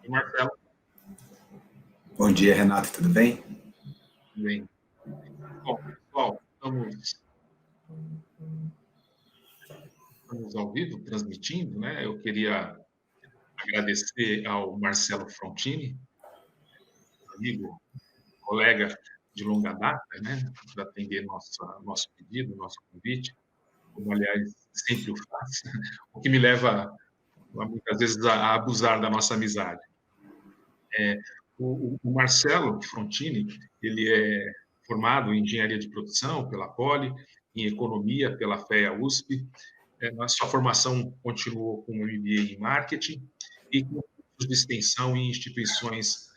Marcelo, Bom dia, Renato, tudo bem? bem. Bom, pessoal, estamos ao vivo, transmitindo, né? Eu queria agradecer ao Marcelo Frontini, amigo, colega de longa data, né? Por atender nosso pedido, nosso convite, como, aliás, sempre o faz, o que me leva, muitas vezes, a abusar da nossa amizade. O Marcelo Frontini, ele é formado em Engenharia de Produção pela Poli, em Economia pela FEA-USP. A sua formação continuou com um MBA em Marketing e com cursos de extensão em instituições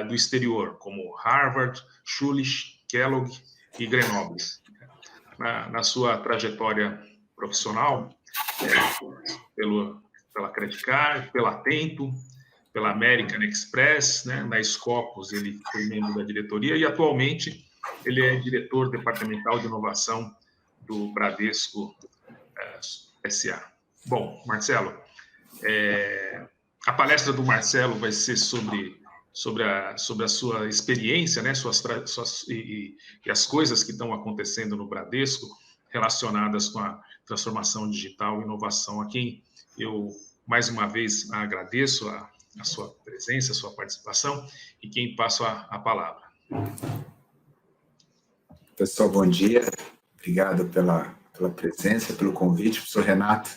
do exterior, como Harvard, Schulich, Kellogg e Grenoble. Na sua trajetória profissional, pela Credit Card, pela Atento, pela American Express, né? Na Scopus ele foi membro da diretoria e atualmente ele é diretor departamental de inovação do Bradesco SA. Bom, Marcelo, a palestra do Marcelo vai ser sobre a sua experiência, né? E as coisas que estão acontecendo no Bradesco relacionadas com a transformação digital e inovação, a quem eu, mais uma vez, agradeço a sua presença, a sua participação, e quem passo a palavra. Pessoal, bom dia. Obrigado pela presença, pelo convite, professor Renato.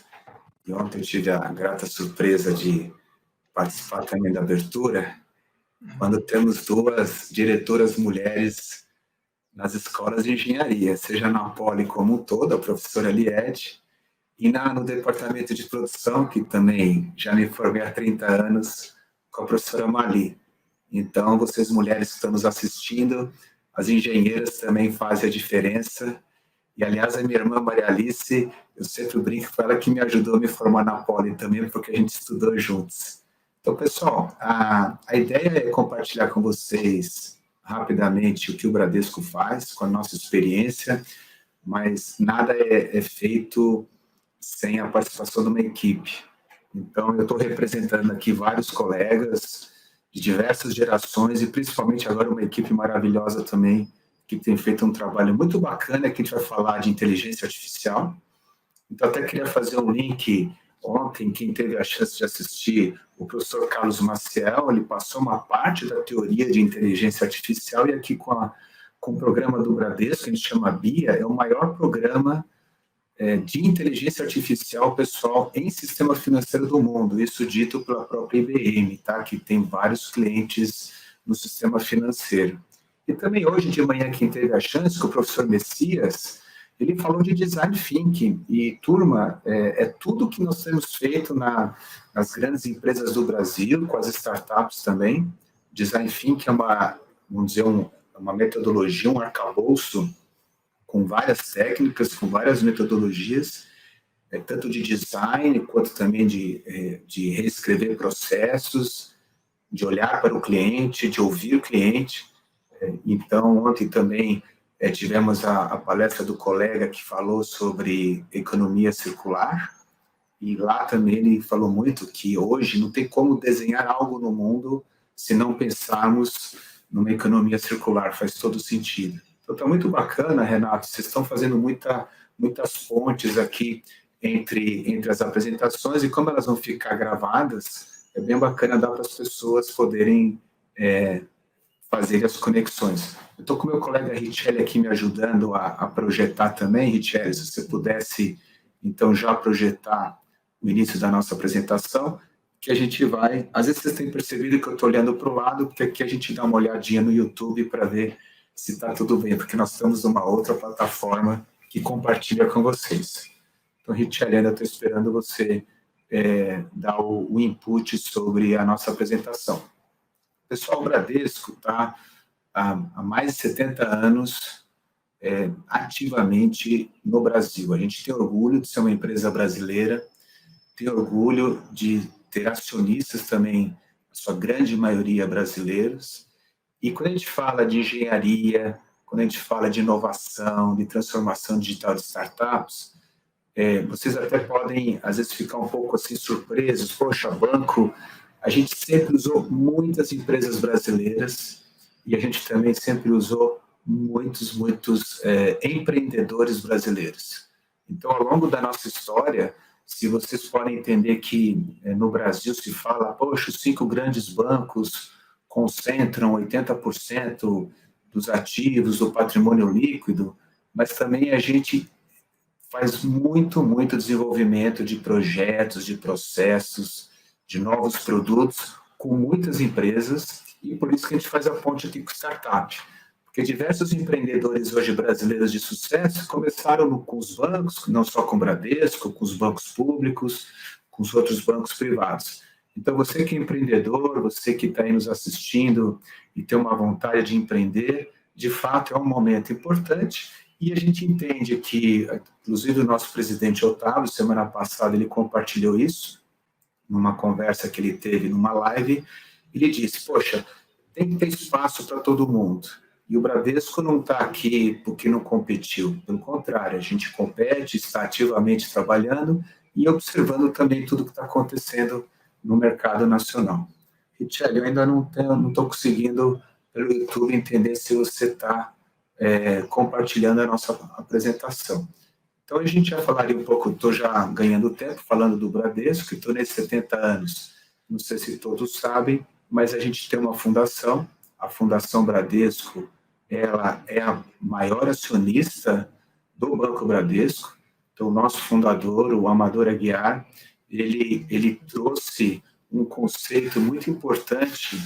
E ontem eu tive a grata surpresa de participar também da abertura, quando temos duas diretoras mulheres nas escolas de engenharia, seja na Poli como um todo, a professora Lied, e no departamento de produção, que também já me formei há 30 anos, com a professora Mali. Então, vocês mulheres que estão nos assistindo, as engenheiras também fazem a diferença. E, aliás, a minha irmã Maria Alice, eu sempre brinco com ela que me ajudou a me formar na Poli também, porque a gente estudou juntos. Então, pessoal, a ideia é compartilhar com vocês rapidamente o que o Bradesco faz, com a nossa experiência, mas nada é feito sem a participação de uma equipe. Então, eu estou representando aqui vários colegas de diversas gerações e principalmente agora uma equipe maravilhosa também, que tem feito um trabalho muito bacana, que a gente vai falar de inteligência artificial. Então, até queria fazer um link. Ontem, quem teve a chance de assistir, o professor Carlos Maciel, ele passou uma parte da teoria de inteligência artificial e aqui com o programa do Bradesco, que a gente chama BIA, é o maior programa de inteligência artificial, pessoal, em sistema financeiro do mundo, isso dito pela própria IBM, tá? Que tem vários clientes no sistema financeiro. E também hoje de manhã, quem teve a chance, que o professor Messias, ele falou de design thinking, e turma, é tudo que nós temos feito nas grandes empresas do Brasil, com as startups também. Design thinking é vamos dizer, uma metodologia, um arcabouço, com várias técnicas, com várias metodologias, tanto de design, quanto também de reescrever processos, de olhar para o cliente, de ouvir o cliente. Então, ontem também tivemos a palestra do colega que falou sobre economia circular, e lá também ele falou muito que hoje não tem como desenhar algo no mundo se não pensarmos numa economia circular, faz todo sentido. Então, está muito bacana, Renato, vocês estão fazendo muitas pontes aqui entre as apresentações, e como elas vão ficar gravadas, é bem bacana dar para as pessoas poderem fazer as conexões. Eu estou com o meu colega Richelle aqui me ajudando a projetar também. Richelle, se você pudesse, então, já projetar o início da nossa apresentação, que a gente vai... Às vezes vocês têm percebido que eu estou olhando para o lado, porque aqui a gente dá uma olhadinha no YouTube para ver se está tudo bem, porque nós estamos numa outra plataforma que compartilha com vocês. Então, Richelle, ainda estou esperando você dar o input sobre a nossa apresentação. Pessoal, o Bradesco está há mais de 70 anos ativamente no Brasil. A gente tem orgulho de ser uma empresa brasileira, tem orgulho de ter acionistas também, a sua grande maioria brasileiros. E quando a gente fala de engenharia, quando a gente fala de inovação, de transformação digital de startups, vocês até podem, às vezes, ficar um pouco assim surpresos. Poxa, banco a gente sempre usou muitas empresas brasileiras e a gente também sempre usou muitos empreendedores brasileiros. Então, ao longo da nossa história, se vocês podem entender que no Brasil se fala, poxa, os 5 grandes bancos concentram 80% dos ativos, do patrimônio líquido, mas também a gente faz muito desenvolvimento de projetos, de processos, de novos produtos com muitas empresas, e por isso que a gente faz a ponte aqui com startup. Porque diversos empreendedores hoje brasileiros de sucesso começaram com os bancos, não só com o Bradesco, com os bancos públicos, com os outros bancos privados. Então, você que é empreendedor, você que está aí nos assistindo e tem uma vontade de empreender, de fato é um momento importante. E a gente entende que, inclusive o nosso presidente Otávio, semana passada, ele compartilhou isso, numa conversa que ele teve numa live, ele disse, poxa, tem que ter espaço para todo mundo. E o Bradesco não está aqui porque não competiu, pelo contrário, a gente compete, está ativamente trabalhando e observando também tudo que está acontecendo no mercado nacional. Richelle, eu ainda não estou conseguindo, pelo YouTube, entender se você está compartilhando a nossa apresentação. Então, a gente já falaria um pouco, estou já ganhando tempo falando do Bradesco, estou nesses 70 anos, não sei se todos sabem, mas a gente tem uma fundação, a Fundação Bradesco, ela é a maior acionista do Banco Bradesco. Então, o nosso fundador, o Amador Aguiar, ele trouxe um conceito muito importante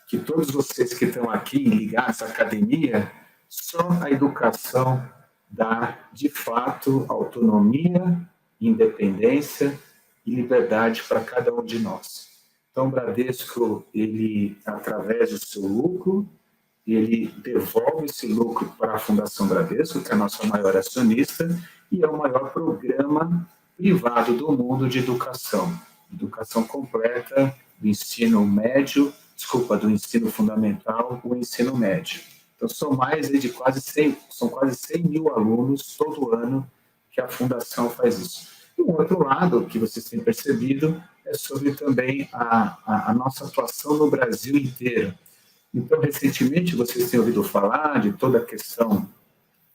que todos vocês que estão aqui ligados à academia, só a educação dá, de fato, autonomia, independência e liberdade para cada um de nós. Então, o Bradesco, ele, através do seu lucro, ele devolve esse lucro para a Fundação Bradesco, que é a nossa maior acionista, e é o maior programa privado do mundo de educação. Educação completa do ensino médio, do ensino fundamental, o ensino médio. Então, são quase 100 mil alunos todo ano que a Fundação faz isso. E um outro lado, que vocês têm percebido, é sobre também a nossa atuação no Brasil inteiro. Então, recentemente, vocês têm ouvido falar de toda a questão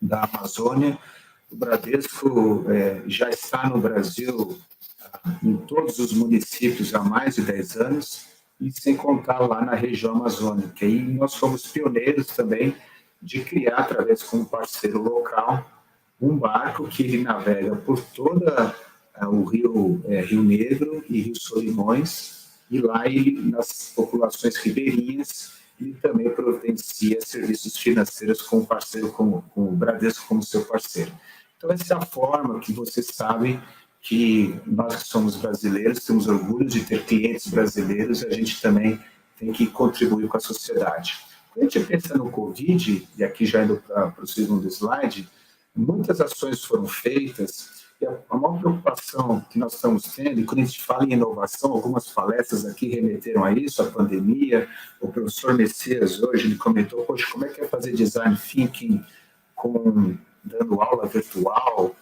da Amazônia. O Bradesco já está no Brasil, em todos os municípios, há mais de 10 anos, e sem contar lá na região amazônica. E nós fomos pioneiros também de criar, através com um parceiro local, um barco que ele navega por toda o Rio Negro e Rio Solimões, e lá ele, nas populações ribeirinhas, ele também providencia serviços financeiros com o parceiro, com o Bradesco como seu parceiro. Então, essa é a forma que vocês sabem que nós que somos brasileiros temos orgulho de ter clientes brasileiros e a gente também tem que contribuir com a sociedade. Quando a gente pensa no Covid, e aqui já indo para o segundo slide, muitas ações foram feitas e a maior preocupação que nós estamos tendo, e quando a gente fala em inovação, algumas palestras aqui remeteram a isso, a pandemia, o professor Messias hoje ele comentou, poxa, como é que é fazer design thinking dando aula virtual?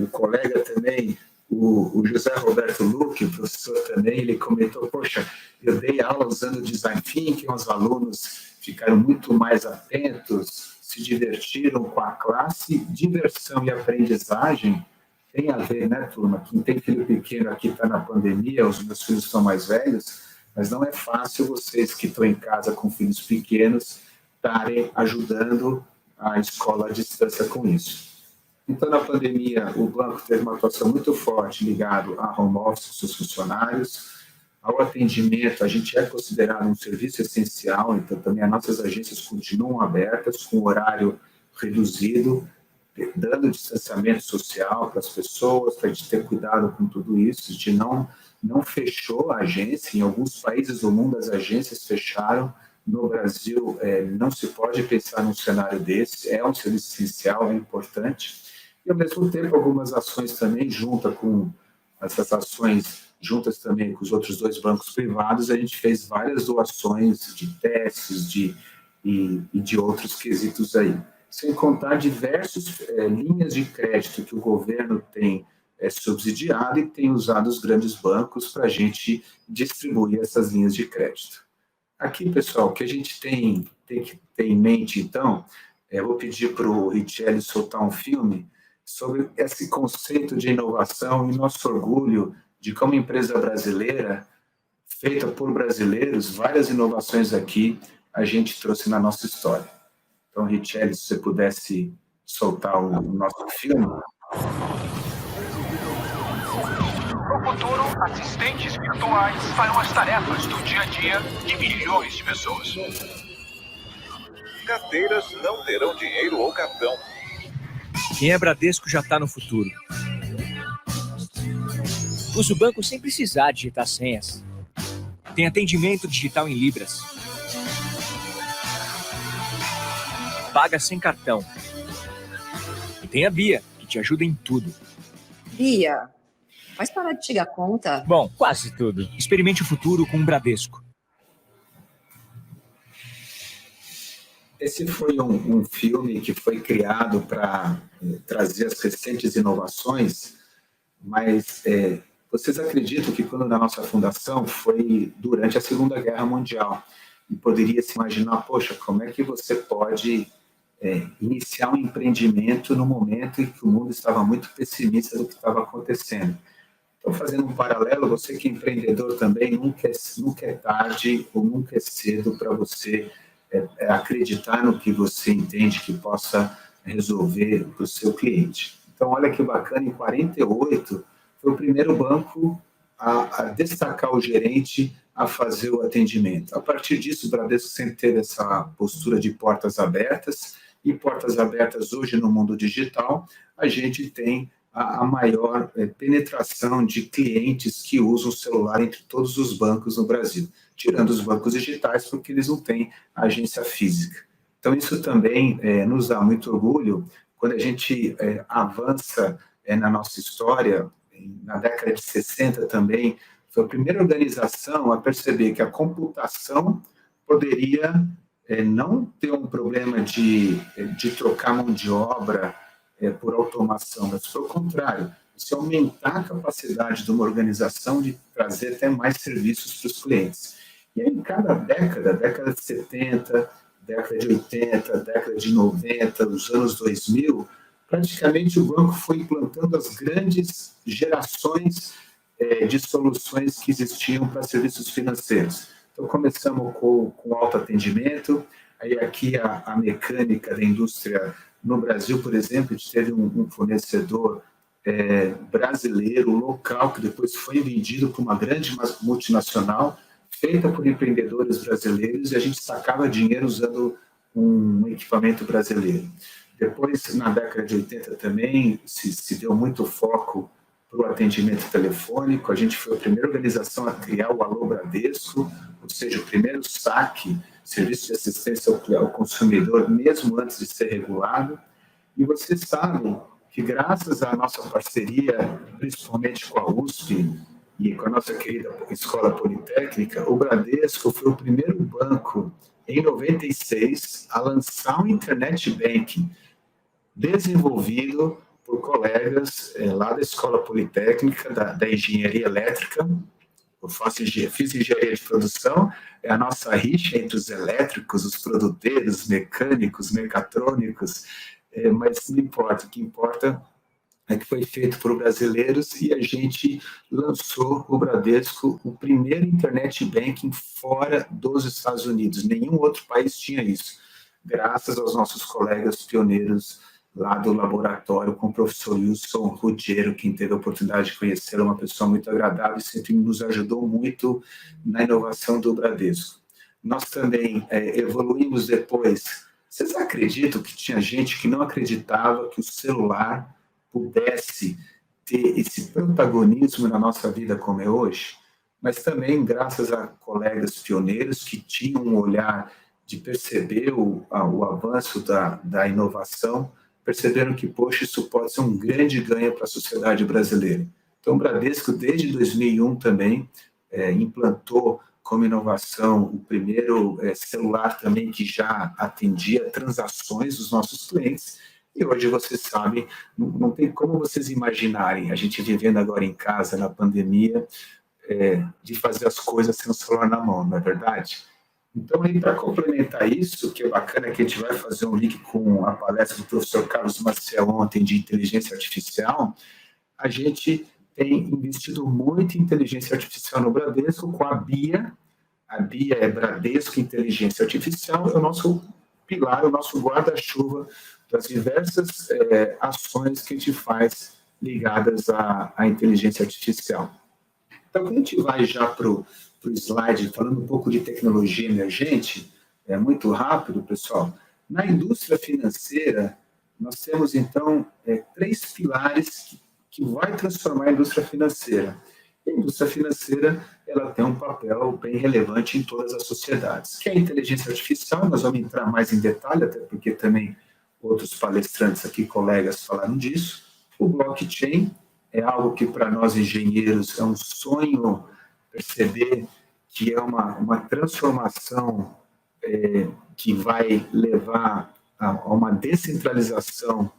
O colega também, o José Roberto Luque, o professor também, ele comentou, poxa, eu dei aula usando design thinking, os alunos ficaram muito mais atentos, se divertiram com a classe, diversão e aprendizagem tem a ver, né, turma? Quem tem filho pequeno aqui está na pandemia, os meus filhos são mais velhos, mas não é fácil vocês que estão em casa com filhos pequenos estarem ajudando a escola à distância com isso. Então, na pandemia, o banco teve uma atuação muito forte ligado a home office, seus funcionários, ao atendimento. A gente é considerado um serviço essencial, então também as nossas agências continuam abertas, com horário reduzido, dando distanciamento social para as pessoas, para a gente ter cuidado com tudo isso. A gente não fechou a agência, em alguns países do mundo as agências fecharam, no Brasil não se pode pensar num cenário desse, é um serviço essencial, é importante, e ao mesmo tempo algumas ações também, essas ações juntas também com os outros 2 bancos privados, a gente fez várias doações de testes e de outros quesitos aí. Sem contar diversas linhas de crédito que o governo tem subsidiado e tem usado os grandes bancos para a gente distribuir essas linhas de crédito. Aqui, pessoal, o que a gente tem que ter em mente, então, eu vou pedir para o Richelli soltar um filme sobre esse conceito de inovação e nosso orgulho de como empresa brasileira, feita por brasileiros, várias inovações aqui a gente trouxe na nossa história. Então, Richelli, se você pudesse soltar o nosso filme. No futuro, assistentes virtuais farão as tarefas do dia a dia de milhões de pessoas. Carteiras não terão dinheiro ou cartão. Quem é Bradesco já está no futuro. Usa o banco sem precisar digitar senhas. Tem atendimento digital em Libras. Paga sem cartão. E tem a Bia, que te ajuda em tudo. Bia, faz parar de chegar a conta. Bom, quase tudo. Experimente o futuro com o Bradesco. Esse foi um filme que foi criado para trazer as recentes inovações, mas vocês acreditam que quando na nossa fundação foi durante a Segunda Guerra Mundial e poderia se imaginar, poxa, como é que você pode iniciar um empreendimento no momento em que o mundo estava muito pessimista do que estava acontecendo? Então, fazendo um paralelo, você que é empreendedor também, nunca é tarde ou nunca é cedo para você acreditar no que você entende que possa resolver para o seu cliente. Então, olha que bacana, em 48, foi o primeiro banco a destacar o gerente a fazer o atendimento. A partir disso, o Bradesco sempre teve essa postura de portas abertas, e portas abertas hoje no mundo digital, a gente tem a maior penetração de clientes que usam o celular entre todos os bancos no Brasil, tirando os bancos digitais, porque eles não têm agência física. Então, isso também nos dá muito orgulho quando a gente avança na nossa história. Na década de 60 também, foi a primeira organização a perceber que a computação poderia não ter um problema de trocar mão de obra por automação, mas, pelo contrário, você aumentar a capacidade de uma organização de trazer até mais serviços para os clientes. E aí, em cada década de 70, década de 80, década de 90, os anos 2000, praticamente o banco foi implantando as grandes gerações de soluções que existiam para serviços financeiros. Então, começamos com autoatendimento, aí aqui a mecânica da indústria no Brasil, por exemplo, a gente teve um fornecedor brasileiro, local, que depois foi vendido para uma grande multinacional, feita por empreendedores brasileiros, e a gente sacava dinheiro usando um equipamento brasileiro. Depois, na década de 80 também, se deu muito foco para o atendimento telefônico. A gente foi a primeira organização a criar o Alô Bradesco, ou seja, o primeiro saque, serviço de assistência ao consumidor, mesmo antes de ser regulado. E vocês sabem que, graças à nossa parceria, principalmente com a USP e com a nossa querida Escola Politécnica, o Bradesco foi o primeiro banco, em 96, a lançar um Internet Banking desenvolvido por colegas lá da Escola Politécnica, da Engenharia Elétrica. Eu fiz engenharia de produção, é a nossa rixa entre os elétricos, os produtores, mecânicos, mecatrônicos, mas não importa, o que importa é que foi feito por brasileiros e a gente lançou o Bradesco, o primeiro Internet Banking fora dos Estados Unidos. Nenhum outro país tinha isso, graças aos nossos colegas pioneiros lá do laboratório, com o professor Wilson Ruggiero, quem teve a oportunidade de conhecer, uma pessoa muito agradável e sempre nos ajudou muito na inovação do Bradesco. Nós também evoluímos depois. Vocês acreditam que tinha gente que não acreditava que o celular pudesse ter esse protagonismo na nossa vida como é hoje? Mas também graças a colegas pioneiros que tinham um olhar de perceber o avanço da inovação, perceberam que, poxa, isso pode ser um grande ganho para a sociedade brasileira. Então, o Bradesco, desde 2001 também, implantou como inovação o primeiro celular também que já atendia transações dos nossos clientes, E hoje vocês sabem, não tem como vocês imaginarem, a gente vivendo agora em casa, na pandemia, de fazer as coisas sem o celular na mão, não é verdade? Então, para complementar isso, que é bacana que a gente vai fazer um link com a palestra do professor Carlos Maciel ontem de inteligência artificial, a gente tem investido muito em inteligência artificial no Bradesco com a BIA. A BIA é Bradesco Inteligência Artificial, é o nosso pilar, o nosso guarda-chuva das diversas ações que a gente faz ligadas à inteligência artificial. Então, quando a gente vai já para o slide, falando um pouco de tecnologia emergente, muito rápido, pessoal, na indústria financeira, nós temos, então, 3 pilares que vai transformar a indústria financeira. A indústria financeira, ela tem um papel bem relevante em todas as sociedades. Que é a inteligência artificial, nós vamos entrar mais em detalhe, até porque também outros palestrantes aqui, colegas, falaram disso. O blockchain é algo que para nós engenheiros é um sonho perceber que é uma transformação que vai levar a uma descentralização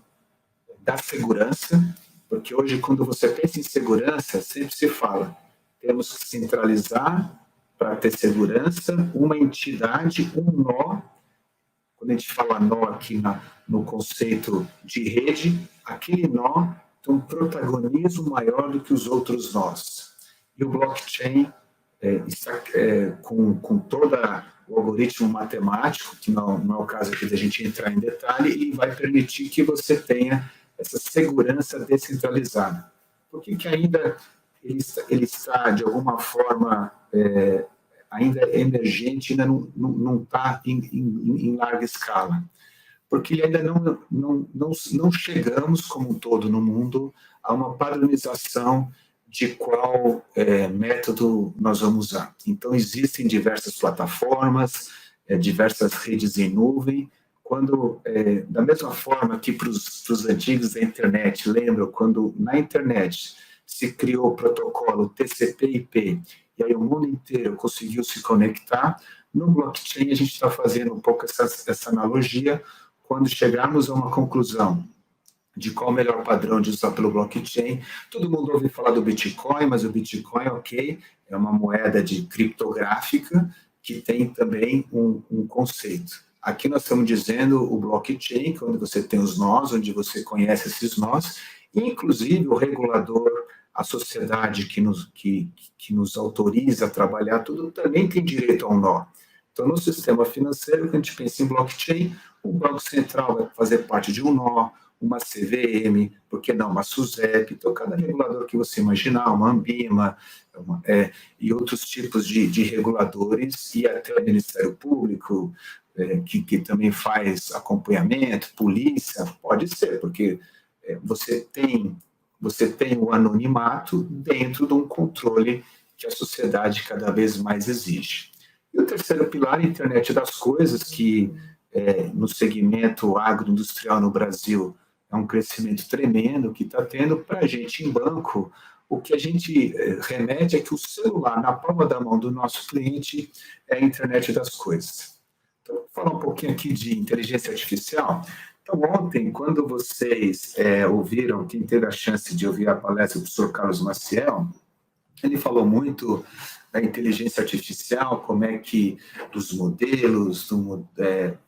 da segurança, porque hoje, quando você pensa em segurança, sempre se fala, temos que centralizar para ter segurança, uma entidade, um nó. Quando a gente fala nó aqui no conceito de rede, aquele nó tem um protagonismo maior do que os outros nós. E o blockchain está com todo o algoritmo matemático, que não é o caso aqui da gente entrar em detalhe, e vai permitir que você tenha essa segurança descentralizada. Por que ainda ele está, de alguma forma, ainda emergente, ainda não está em larga escala? Porque ainda não chegamos, como um todo no mundo, a uma padronização de qual método nós vamos usar. Então, existem diversas plataformas, diversas redes em nuvem. Quando, da mesma forma que para os antigos da internet, lembram quando na internet se criou o protocolo TCP/IP e aí o mundo inteiro conseguiu se conectar, no blockchain a gente está fazendo um pouco essa analogia. Quando chegarmos a uma conclusão de qual o melhor padrão de usar pelo blockchain, todo mundo ouve falar do Bitcoin, mas o Bitcoin, ok, é uma moeda criptográfica que tem também um conceito. Aqui nós estamos dizendo o blockchain, onde você tem os nós, onde você conhece esses nós, e inclusive o regulador, a sociedade que nos autoriza a trabalhar tudo, também tem direito a um nó. Então, no sistema financeiro, quando a gente pensa em blockchain, o Banco Central vai fazer parte de um nó, uma CVM, por que não, uma SUSEP, então cada regulador que você imaginar, uma ANBIMA, e outros tipos de reguladores, e até o Ministério Público, que também faz acompanhamento, polícia, pode ser, porque você tem o anonimato dentro de um controle que a sociedade cada vez mais exige. E o terceiro pilar, a internet das coisas, que no segmento agroindustrial no Brasil é um crescimento tremendo que está tendo para a gente em banco. O que a gente remete é que o celular na palma da mão do nosso cliente é a internet das coisas. Então, vou falar um pouquinho aqui de inteligência artificial. Então, ontem, quando vocês ouviram, quem teve a chance de ouvir a palestra do professor Carlos Maciel, ele falou muito da inteligência artificial, como é que dos modelos,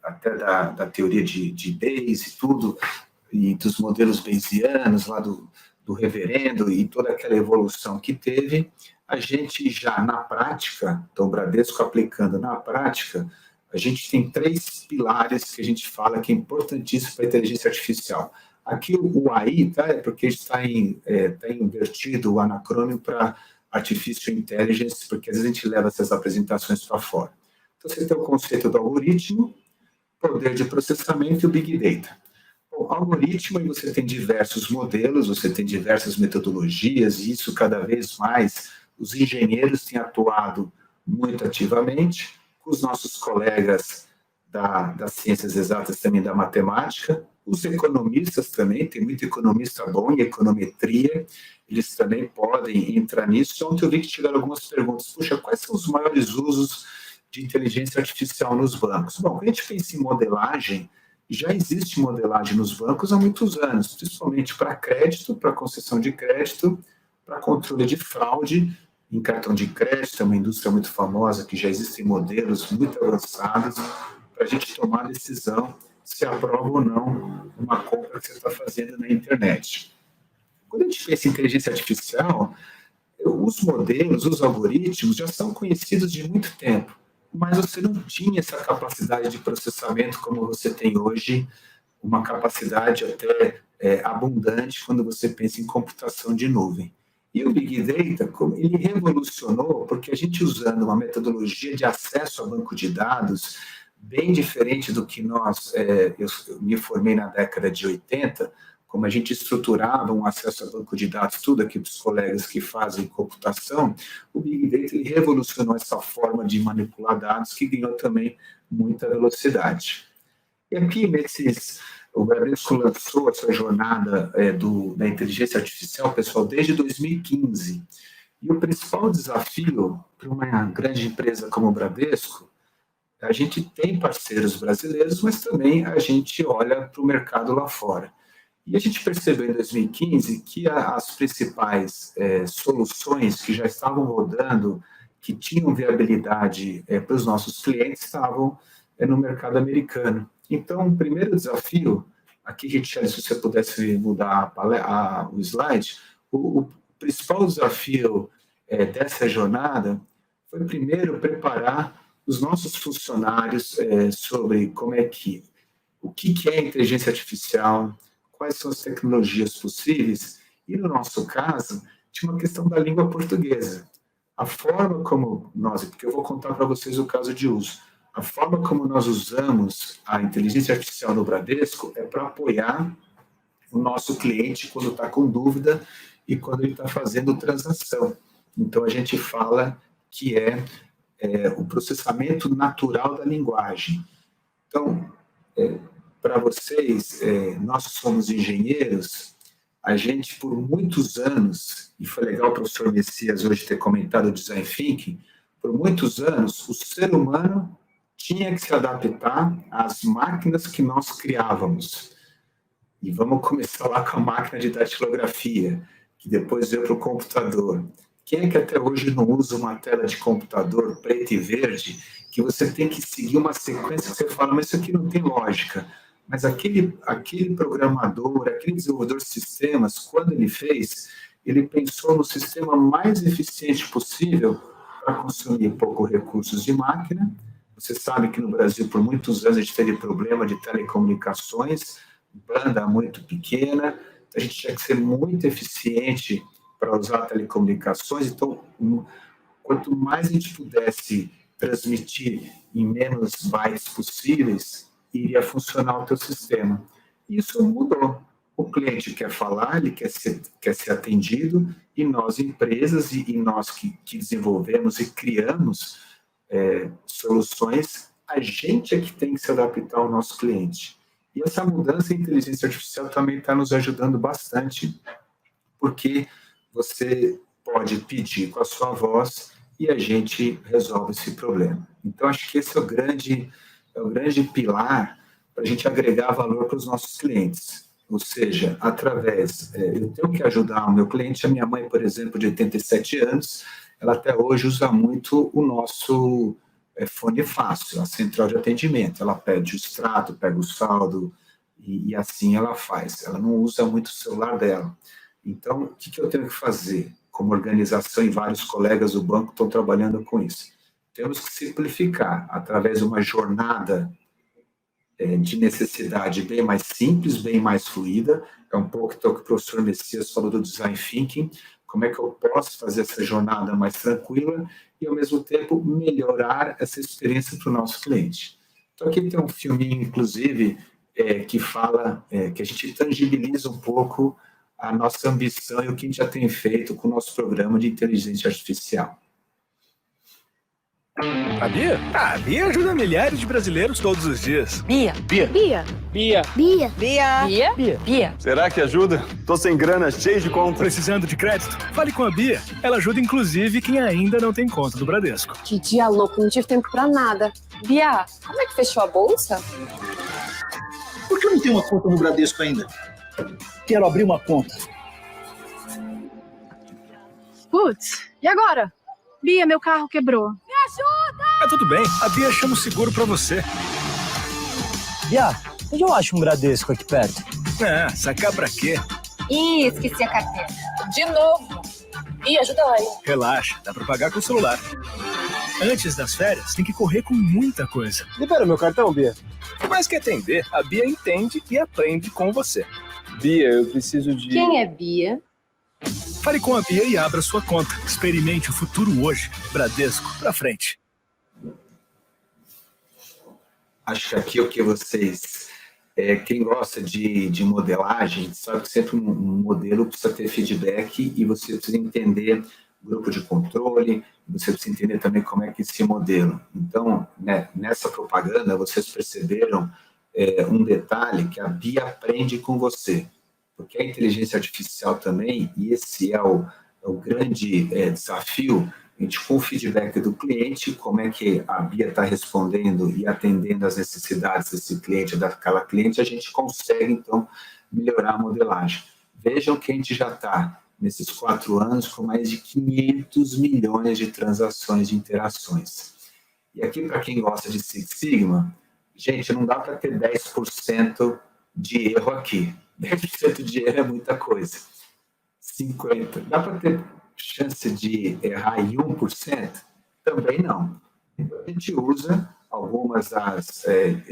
até da teoria de Bayes e tudo, e dos modelos bayesianos lá do reverendo e toda aquela evolução que teve, a gente já na prática, então o Bradesco aplicando na prática, a gente tem 3 pilares que a gente fala que é importantíssimo para a inteligência artificial. Aqui o AI, tá? É porque está invertido o anacrônimo para Artificial Intelligence, porque às vezes a gente leva essas apresentações para fora. Então você tem o conceito do algoritmo, poder de processamento e o Big Data. O algoritmo, aí você tem diversos modelos, você tem diversas metodologias, e isso cada vez mais os engenheiros têm atuado muito ativamente, com os nossos colegas das ciências exatas também da matemática, os economistas também, tem muito economista bom em econometria, eles também podem entrar nisso. Ontem eu vi que tiveram algumas perguntas, puxa, quais são os maiores usos de inteligência artificial nos bancos? Bom, quando a gente pensa em modelagem, já existe modelagem nos bancos há muitos anos, principalmente para crédito, para concessão de crédito, para controle de fraude em cartão de crédito. É uma indústria muito famosa que já existem modelos muito avançados para a gente tomar a decisão se aprova ou não uma compra que você está fazendo na internet. Quando a gente pensa em inteligência artificial, os modelos, os algoritmos já são conhecidos de muito tempo, mas você não tinha essa capacidade de processamento como você tem hoje, uma capacidade até abundante quando você pensa em computação de nuvem. E o Big Data, ele revolucionou, porque a gente usando uma metodologia de acesso a banco de dados bem diferente do que eu me formei na década de 80, como a gente estruturava um acesso a banco de dados, tudo aqui para os colegas que fazem computação, o Big Data ele revolucionou essa forma de manipular dados que ganhou também muita velocidade. E aqui, o Bradesco lançou essa jornada da inteligência artificial, pessoal, desde 2015. E o principal desafio para uma grande empresa como o Bradesco, a gente tem parceiros brasileiros, mas também a gente olha para o mercado lá fora. E a gente percebeu em 2015 que as principais soluções que já estavam rodando, que tinham viabilidade para os nossos clientes, estavam no mercado americano. Então, o primeiro desafio, aqui, Richard, se você pudesse mudar o slide, o principal desafio dessa jornada foi, primeiro, preparar os nossos funcionários sobre o que é inteligência artificial, quais são as tecnologias possíveis, e no nosso caso, tinha uma questão da língua portuguesa. A forma como porque eu vou contar para vocês o caso de uso, a forma como nós usamos a inteligência artificial no Bradesco é para apoiar o nosso cliente quando está com dúvida e quando ele está fazendo transação. Então, a gente fala que o processamento natural da linguagem. Então, para vocês, nós somos engenheiros, a gente por muitos anos, e foi legal o professor Messias hoje ter comentado o Design Thinking, por muitos anos o ser humano tinha que se adaptar às máquinas que nós criávamos. E vamos começar lá com a máquina de datilografia, que depois veio para o computador. Quem é que até hoje não usa uma tela de computador preta e verde, que você tem que seguir uma sequência que você fala, mas isso aqui não tem lógica. Mas aquele programador, aquele desenvolvedor de sistemas, quando ele fez, ele pensou no sistema mais eficiente possível para consumir pouco recursos de máquina. Você sabe que no Brasil, por muitos anos, a gente teve problema de telecomunicações, banda muito pequena, a gente tinha que ser muito eficiente para usar telecomunicações. Então, quanto mais a gente pudesse transmitir em menos bytes possíveis, iria funcionar o teu sistema. Isso mudou. O cliente quer falar, ele quer ser atendido, e nós, empresas, e nós que desenvolvemos e criamos soluções, a gente é que tem que se adaptar ao nosso cliente. E essa mudança em inteligência artificial também está nos ajudando bastante, porque você pode pedir com a sua voz e a gente resolve esse problema. Então, acho que esse é o grande pilar para a gente agregar valor para os nossos clientes. Ou seja, eu tenho que ajudar o meu cliente. A minha mãe, por exemplo, de 87 anos, ela até hoje usa muito o nosso Fone Fácil, a central de atendimento. Ela pede o extrato, pega o saldo e assim ela faz. Ela não usa muito o celular dela. Então, o que eu tenho que fazer? Como organização, e vários colegas do banco estão trabalhando com isso. Temos que simplificar através de uma jornada de necessidade bem mais simples, bem mais fluida. É um pouco que o professor Messias falou do Design Thinking. Como é que eu posso fazer essa jornada mais tranquila e, ao mesmo tempo, melhorar essa experiência para o nosso cliente. Então, aqui tem um filminho, inclusive, que fala que a gente tangibiliza um pouco a nossa ambição e o que a gente já tem feito com o nosso programa de inteligência artificial. A Bia? A Bia ajuda milhares de brasileiros todos os dias. Bia. Bia. Bia. Bia. Bia. Bia. Bia. Bia. Bia. Será que ajuda? Tô sem grana, cheio de conta. Precisando de crédito? Fale com a Bia. Ela ajuda, inclusive, quem ainda não tem conta do Bradesco. Que dia louco, não tive tempo pra nada. Bia, como é que fechou a bolsa? por que eu não tenho uma conta no Bradesco ainda? Quero abrir uma conta. Putz, e agora? Bia, meu carro quebrou. Me ajuda! Tudo bem, a Bia chama o seguro pra você. Bia, onde eu acho um Bradesco aqui perto? Sacar pra quê? Ih, esqueci a carteira. De novo. Ih, ajuda lá aí. Relaxa, dá pra pagar com o celular. Antes das férias, tem que correr com muita coisa. Libera meu cartão, Bia. Mais que atender, a Bia entende e aprende com você. Bia, eu preciso de... Quem é Bia? Fale com a Bia e abra sua conta. Experimente o futuro hoje. Bradesco, pra frente. Acho que aqui o que vocês... quem gosta de modelagem sabe que sempre um modelo precisa ter feedback e você precisa entender grupo de controle, você precisa entender também como é que esse modelo. Então, né, nessa propaganda, vocês perceberam um detalhe que a Bia aprende com você. Porque a inteligência artificial também, e esse é o grande desafio, a gente, com o feedback do cliente, como é que a Bia está respondendo e atendendo às necessidades desse cliente, daquela cliente, a gente consegue, então, melhorar a modelagem. Vejam que a gente já está, nesses 4 anos, com mais de 500 milhões de transações, de interações. E aqui, para quem gosta de Six Sigma, gente, não dá para ter 10% de erro aqui. 10% de erro é muita coisa. 50%. Dá para ter chance de errar em 1%? Também não. Então, a gente usa algumas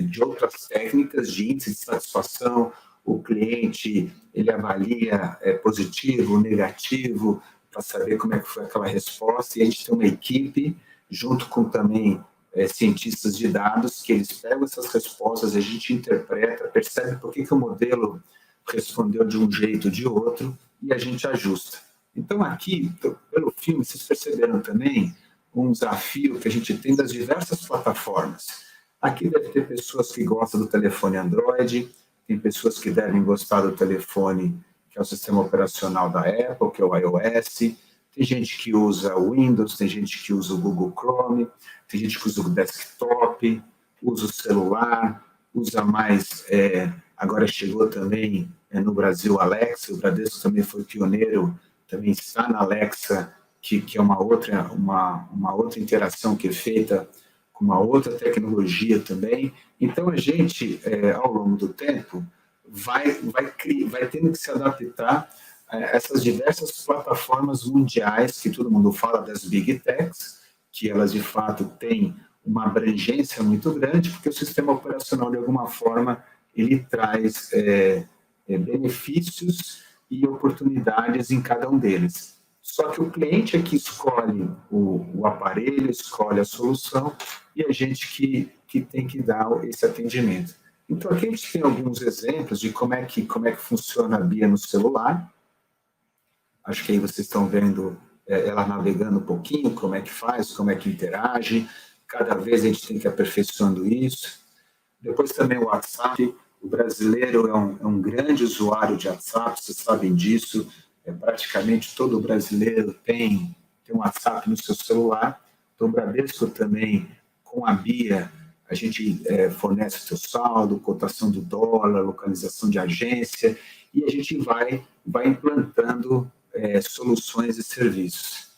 de outras técnicas de índice de satisfação. O cliente, ele avalia positivo, negativo, para saber como é que foi aquela resposta. E a gente tem uma equipe, junto com também cientistas de dados, que eles pegam essas respostas, a gente interpreta, percebe por que o modelo respondeu de um jeito ou de outro, e a gente ajusta. Então, aqui, pelo filme, vocês perceberam também um desafio que a gente tem das diversas plataformas. Aqui deve ter pessoas que gostam do telefone Android, tem pessoas que devem gostar do telefone, que é o sistema operacional da Apple, que é o iOS, tem gente que usa o Windows, tem gente que usa o Google Chrome, tem gente que usa o desktop, usa o celular, usa mais... agora chegou também no Brasil o Alexa, o Bradesco também foi pioneiro, também está na Alexa, que é uma outra interação que é feita com uma outra tecnologia também. Então, a gente, ao longo do tempo, vai tendo que se adaptar a essas diversas plataformas mundiais, que todo mundo fala das Big Techs, que elas, de fato, têm uma abrangência muito grande, porque o sistema operacional, de alguma forma, ele traz benefícios e oportunidades em cada um deles. Só que o cliente é que escolhe o aparelho, escolhe a solução, e a gente que tem que dar esse atendimento. Então, aqui a gente tem alguns exemplos de como é que funciona a Bia no celular. Acho que aí vocês estão vendo ela navegando um pouquinho, como é que faz, como é que interage. Cada vez a gente tem que ir aperfeiçoando isso. Depois também o WhatsApp. O brasileiro é um grande usuário de WhatsApp, vocês sabem disso. Praticamente todo brasileiro tem um WhatsApp no seu celular. Então, o Bradesco também, com a Bia, a gente fornece o seu saldo, cotação do dólar, localização de agência, e a gente vai implantando soluções e serviços.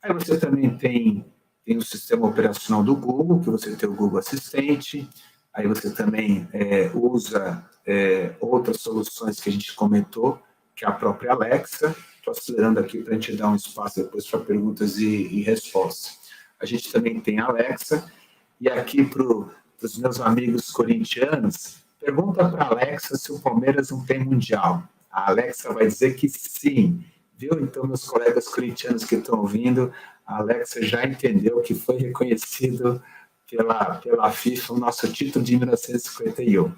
Aí você também tem o sistema operacional do Google, que você tem o Google Assistente. Aí você também usa outras soluções que a gente comentou, que é a própria Alexa. Estou acelerando aqui para a gente dar um espaço depois para perguntas e respostas. A gente também tem a Alexa. E aqui para os meus amigos corintianos, pergunta para a Alexa se o Palmeiras não tem Mundial. A Alexa vai dizer que sim. Viu? Então, meus colegas corintianos que estão ouvindo, a Alexa já entendeu que foi reconhecido pela FIFA o nosso título de 1951.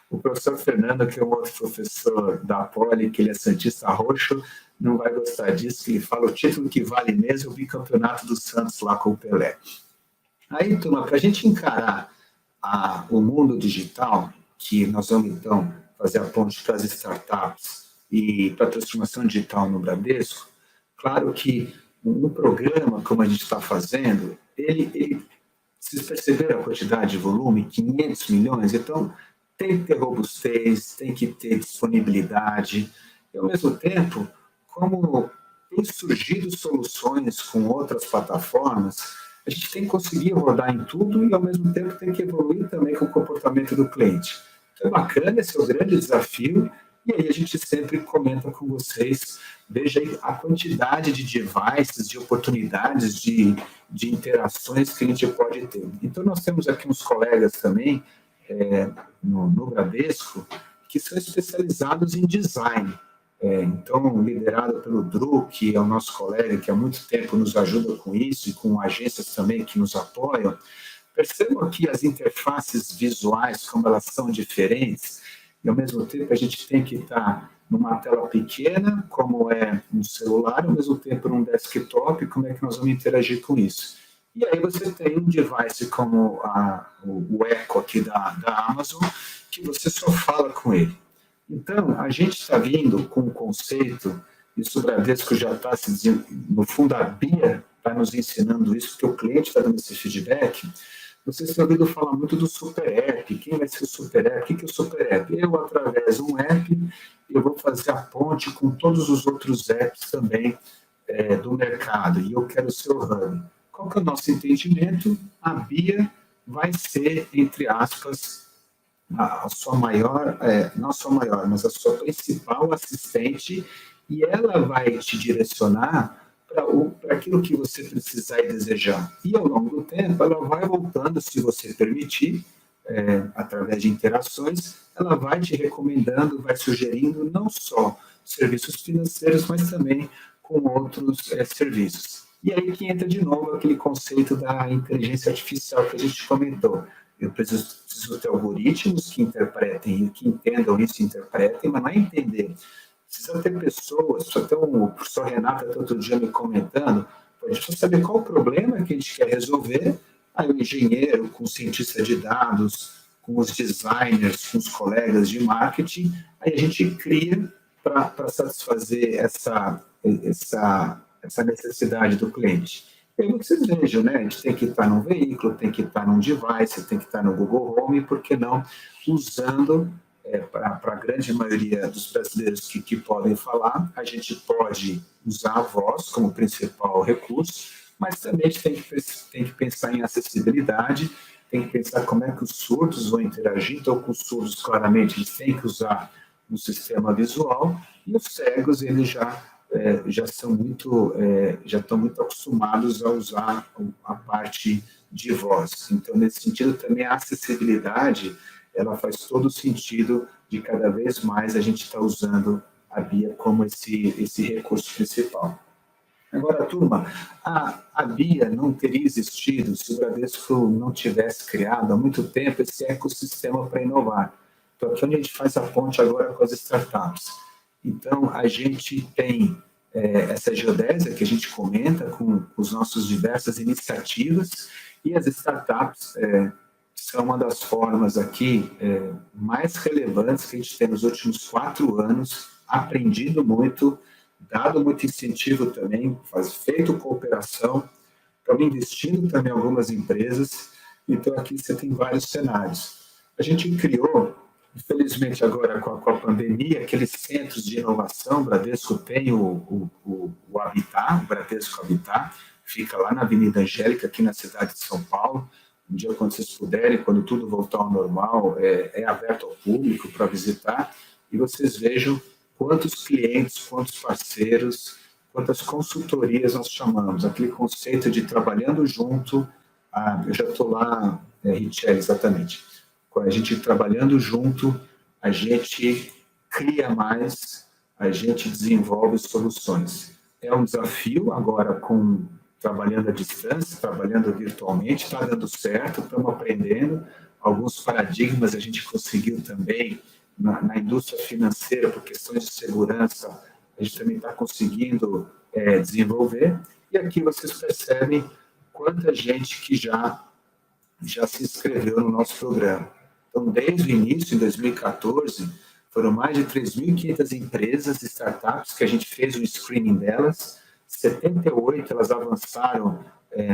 O professor Fernando, que é um outro professor da Poli, que ele é santista roxo, não vai gostar disso, que ele fala o título que vale mesmo é o bicampeonato do Santos lá com o Pelé. Aí, turma, para a gente encarar o mundo digital, que nós vamos, então, fazer a ponte para as startups e para a transformação digital no Bradesco, claro que no programa, como a gente está fazendo, vocês perceberam a quantidade de volume? 500 milhões? Então, tem que ter robustez, tem que ter disponibilidade, e ao mesmo tempo, como tem surgido soluções com outras plataformas, a gente tem que conseguir rodar em tudo e ao mesmo tempo tem que evoluir também com o comportamento do cliente. Então é bacana, esse é o grande desafio, e aí a gente sempre comenta com vocês, veja aí a quantidade de devices, de oportunidades, de interações que a gente pode ter. Então nós temos aqui uns colegas também, no Bradesco, que são especializados em design. Então, liderado pelo Drew, que é o nosso colega, que há muito tempo nos ajuda com isso, e com agências também que nos apoiam, percebam aqui as interfaces visuais, como elas são diferentes, e ao mesmo tempo a gente tem que estar numa tela pequena, como é no celular, ao mesmo tempo num desktop, como é que nós vamos interagir com isso. E aí você tem um device como o Echo aqui da Amazon, que você só fala com ele. Então, a gente está vindo com um conceito, e o Bradesco já está se dizendo, no fundo a BIA está nos ensinando isso, porque o cliente está dando esse feedback. Vocês têm ouvido falar muito do Super App, quem vai ser o Super App? O que é o Super App? Eu, através de um app, eu vou fazer a ponte com todos os outros apps também do mercado, e eu quero ser o hub. Qual que é o nosso entendimento? A BIA vai ser, entre aspas, a sua maior, não a sua maior, mas a sua principal assistente, e ela vai te direcionar para aquilo que você precisar e desejar. E ao longo do tempo, ela vai voltando, se você permitir, através de interações, ela vai te recomendando, vai sugerindo não só serviços financeiros, mas também com outros serviços. E aí que entra de novo aquele conceito da inteligência artificial que a gente comentou. Eu preciso ter algoritmos que interpretem, que entendam isso e interpretem, mas não é entender. Precisa ter pessoas, precisa ter o professor Renato até outro dia me comentando, a gente precisa saber qual o problema que a gente quer resolver, aí o engenheiro, com o cientista de dados, com os designers, com os colegas de marketing, aí a gente cria para satisfazer essa necessidade do cliente. E aí vocês vejam, né? A gente tem que estar num veículo, tem que estar num device, tem que estar no Google Home, por que não usando, para a grande maioria dos brasileiros que podem falar, a gente pode usar a voz como principal recurso, mas também a gente tem que pensar em acessibilidade, tem que pensar como é que os surdos vão interagir, então com os surdos claramente eles têm que usar um sistema visual, e os cegos eles já estão muito acostumados a usar a parte de voz. Então, nesse sentido, também a acessibilidade, ela faz todo o sentido de cada vez mais a gente estar usando a BIA como esse recurso principal. Agora, turma, a BIA não teria existido se o Bradesco não tivesse criado há muito tempo esse ecossistema para inovar. Então, aqui onde a gente faz a ponte agora com as startups. Então, a gente tem essa geodésia que a gente comenta com as nossas diversas iniciativas, e as startups são uma das formas aqui mais relevantes que a gente tem nos últimos 4 anos, aprendido muito, dado muito incentivo também, feito cooperação, estamos investindo também em algumas empresas, então aqui você tem vários cenários. A gente criou, infelizmente agora com a pandemia, aqueles centros de inovação, o Bradesco tem o Habitat, o Bradesco Habitat, fica lá na Avenida Angélica, aqui na cidade de São Paulo. Um dia, quando vocês puderem, quando tudo voltar ao normal, é aberto ao público para visitar, e vocês vejam quantos clientes, quantos parceiros, quantas consultorias nós chamamos, aquele conceito de trabalhando junto, eu já estou lá, Richelle, exatamente, com a gente trabalhando junto, a gente cria mais, a gente desenvolve soluções. É um desafio agora trabalhando à distância, trabalhando virtualmente, está dando certo, estamos aprendendo. Alguns paradigmas a gente conseguiu também na indústria financeira, por questões de segurança, a gente também está conseguindo desenvolver. E aqui vocês percebem quanta gente que já se inscreveu no nosso programa. Então, desde o início, em 2014, foram mais de 3.500 empresas, startups, que a gente fez o screening delas. 78 elas avançaram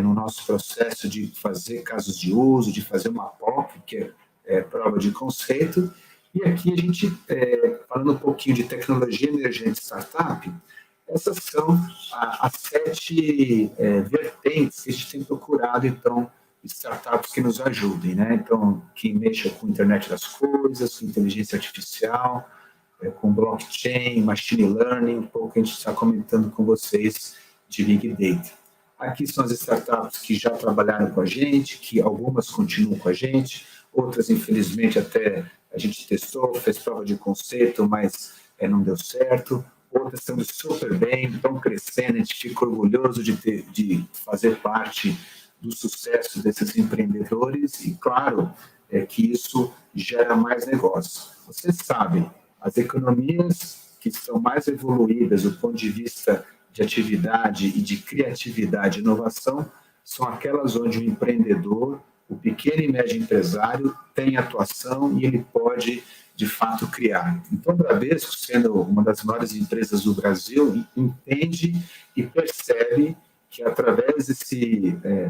no nosso processo de fazer casos de uso, de fazer uma POC, que é prova de conceito, E aqui a gente, falando um pouquinho de tecnologia emergente startup, essas são as 7 vertentes que a gente tem procurado, então, startups que nos ajudem, né? Então, que mexam com a internet das coisas, com inteligência artificial, com blockchain, machine learning, um pouco que a gente está comentando com vocês de Big Data. Aqui são as startups que já trabalharam com a gente, que algumas continuam com a gente, outras, infelizmente, até a gente testou, fez prova de conceito, mas não deu certo. Outras estão super bem, estão crescendo, a gente fica orgulhoso de fazer parte do sucesso desses empreendedores e, claro, que isso gera mais negócio. Vocês sabem, as economias que estão mais evoluídas do ponto de vista de atividade e de criatividade e inovação são aquelas onde o empreendedor, o pequeno e médio empresário, tem atuação e ele pode, de fato, criar. Então, o Bradesco, sendo uma das maiores empresas do Brasil, entende e percebe que, através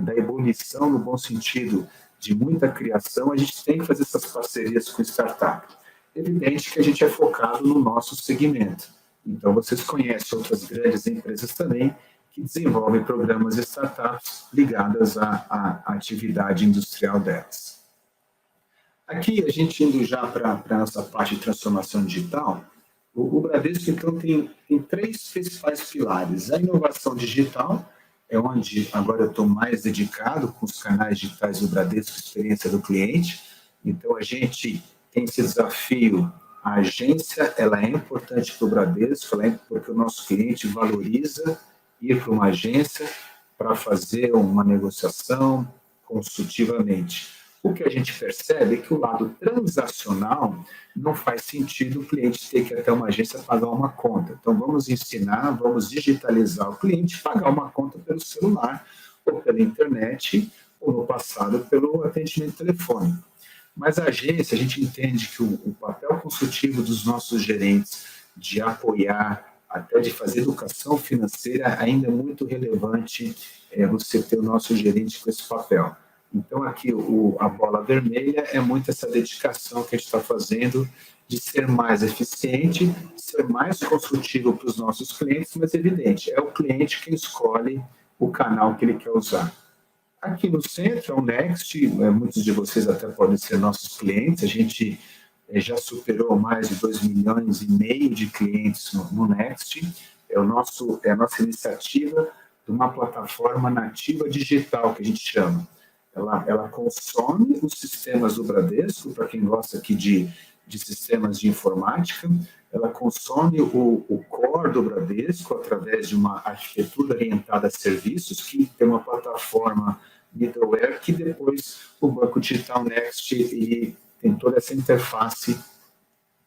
da ebulição, no bom sentido, de muita criação, a gente tem que fazer essas parcerias com startup. Evidente que a gente é focado no nosso segmento. Então, vocês conhecem outras grandes empresas também que desenvolvem programas de startups ligadas à atividade industrial delas. Aqui, a gente indo já para a nossa parte de transformação digital, o Bradesco, então, tem 3 principais pilares. A inovação digital, é onde agora eu estou mais dedicado com os canais digitais do Bradesco, experiência do cliente. Então, a gente tem esse desafio. A agência, ela é importante para o Bradesco, porque o nosso cliente valoriza ir para uma agência para fazer uma negociação consultivamente. O que a gente percebe é que o lado transacional não faz sentido o cliente ter que ir até uma agência pagar uma conta. Então, vamos ensinar, vamos digitalizar o cliente, pagar uma conta pelo celular, ou pela internet, ou no passado pelo atendimento telefônico. Mas a agência, a gente entende que o papel consultivo dos nossos gerentes de apoiar, até de fazer educação financeira, ainda é muito relevante você ter o nosso gerente com esse papel. Então, aqui, a bola vermelha é muito essa dedicação que a gente está fazendo de ser mais eficiente, ser mais consultivo para os nossos clientes, mas, evidente, é o cliente quem escolhe o canal que ele quer usar. Aqui no centro é o Next, muitos de vocês até podem ser nossos clientes, a gente já superou mais de 2,5 milhões de clientes no Next, é a nossa iniciativa de uma plataforma nativa digital, que a gente chama. Ela consome os sistemas do Bradesco, para quem gosta aqui de sistemas de informática, ela consome o core do Bradesco através de uma arquitetura orientada a serviços, que tem uma plataforma middleware, que depois o Banco Digital Next e tem toda essa interface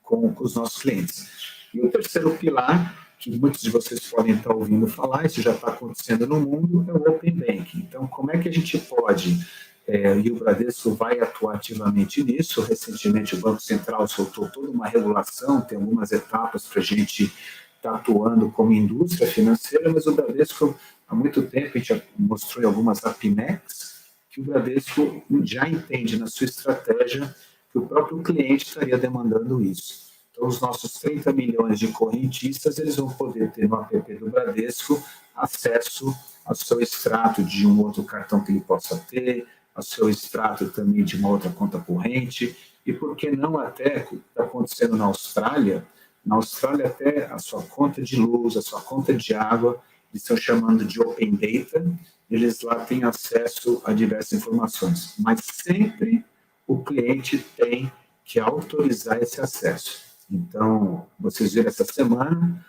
com os nossos clientes. E o terceiro pilar, que muitos de vocês podem estar ouvindo falar, isso já está acontecendo no mundo, é o Open Banking. Então, como é que a gente pode, e o Bradesco vai atuar ativamente nisso, recentemente o Banco Central soltou toda uma regulação, tem algumas etapas para a gente estar atuando como indústria financeira, mas o Bradesco, há muito tempo, a gente já mostrou em algumas APMECs, que o Bradesco já entende na sua estratégia que o próprio cliente estaria demandando isso. Então, os nossos 30 milhões de correntistas, eles vão poder ter no app do Bradesco acesso ao seu extrato de um outro cartão que ele possa ter, ao seu extrato também de uma outra conta corrente, e por que não até, o que está acontecendo na Austrália até a sua conta de luz, a sua conta de água, eles estão chamando de Open Data, eles lá têm acesso a diversas informações, mas sempre o cliente tem que autorizar esse acesso. Então, vocês viram essa semana,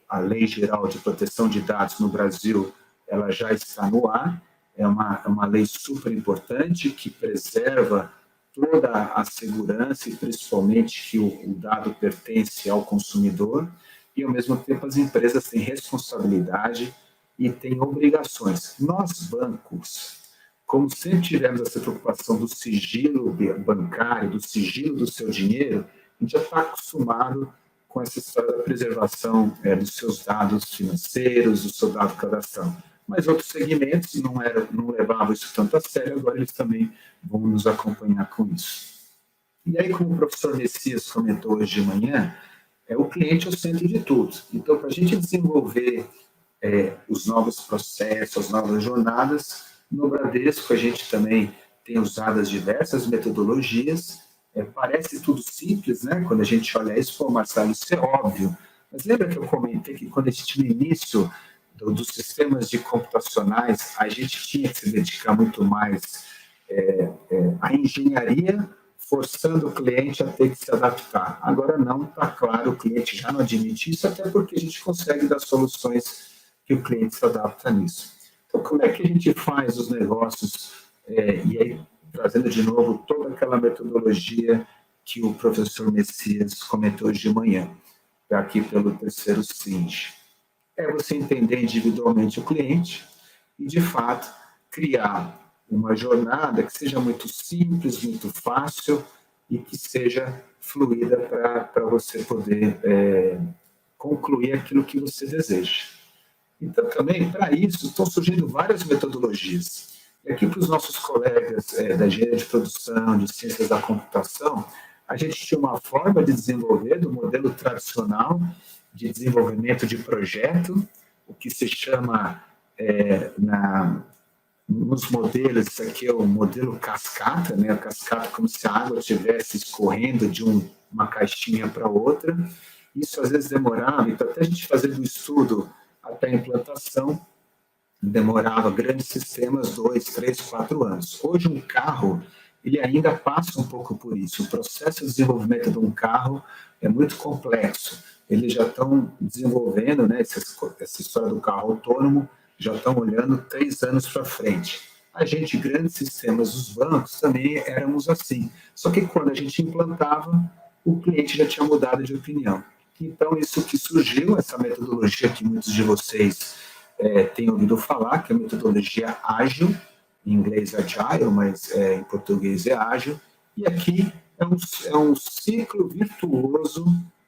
a Lei Geral de Proteção de Dados no Brasil, ela já está no ar, é uma lei super importante que preserva toda a segurança e principalmente que o dado pertence ao consumidor e, ao mesmo tempo, as empresas têm responsabilidade e têm obrigações. Nós, bancos, como sempre tivemos essa preocupação do sigilo bancário, do sigilo do seu dinheiro, a gente já está acostumado com essa história da preservação dos seus dados financeiros, do seu dado cadastral. Mas outros segmentos não levavam isso tanto a sério, agora eles também vão nos acompanhar com isso. E aí, como o professor Messias comentou hoje de manhã, o cliente é o centro de tudo. Então, para a gente desenvolver os novos processos, as novas jornadas, no Bradesco a gente também tem usado as diversas metodologias. Parece tudo simples, né? Quando a gente olha isso, pô, Marcelo, isso é óbvio. Mas lembra que eu comentei que quando a gente, no início dos sistemas de computacionais, a gente tinha que se dedicar muito mais à engenharia, forçando o cliente a ter que se adaptar. Agora não, está claro, o cliente já não admite isso, até porque a gente consegue dar soluções que o cliente se adapta nisso. Então, como é que a gente faz os negócios, e aí, trazendo de novo toda aquela metodologia que o professor Messias comentou hoje de manhã, aqui pelo terceiro SING. Você entender individualmente o cliente e, de fato, criar uma jornada que seja muito simples, muito fácil e que seja fluida para você poder concluir aquilo que você deseja. Então, também, para isso, estão surgindo várias metodologias. E aqui, para os nossos colegas da engenharia de produção, de ciências da computação, a gente tinha uma forma de desenvolver do modelo tradicional de desenvolvimento de projeto, o que se chama, nos modelos, isso aqui é o modelo cascata, né? A cascata como se a água estivesse escorrendo de uma caixinha para outra. Isso às vezes demorava, então até a gente fazer do estudo até a implantação, demorava grandes sistemas 2, 3, 4 anos. Hoje um carro, ele ainda passa um pouco por isso. O processo de desenvolvimento de um carro é muito complexo. Eles já estão desenvolvendo, né, essa história do carro autônomo, já estão olhando 3 anos para frente. A gente, grandes sistemas, os bancos, também éramos assim. Só que quando a gente implantava, o cliente já tinha mudado de opinião. Então, isso que surgiu, essa metodologia que muitos de vocês têm ouvido falar, que é a metodologia ágil, em inglês agile, mas em português é ágil, e aqui é um ciclo virtuoso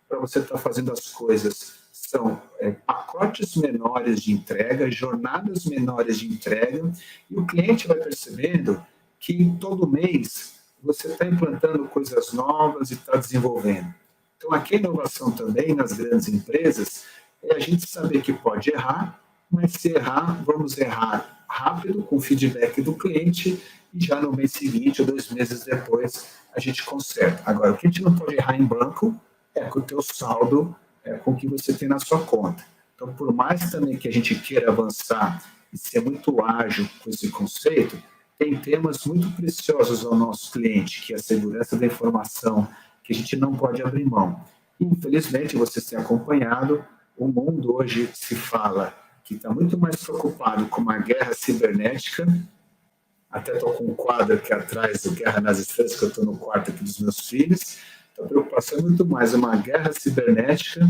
para você estar fazendo as coisas. São pacotes menores de entrega, jornadas menores de entrega, e o cliente vai percebendo que todo mês você está implantando coisas novas e está desenvolvendo. Então, aqui a inovação também nas grandes empresas é a gente saber que pode errar, mas se errar, vamos errar rápido, com o feedback do cliente, e já no mês seguinte ou 2 meses depois a gente conserta. Agora, o que a gente não pode errar em banco é com o teu saldo, com o que você tem na sua conta. Então, por mais também que a gente queira avançar e ser muito ágil com esse conceito, tem temas muito preciosos ao nosso cliente, que é a segurança da informação, que a gente não pode abrir mão. Infelizmente, vocês têm acompanhado, o mundo hoje se fala que está muito mais preocupado com uma guerra cibernética. Até estou com um quadro aqui atrás do Guerra nas Estrelas, que eu estou no quarto aqui dos meus filhos. Então, a preocupação é muito mais uma guerra cibernética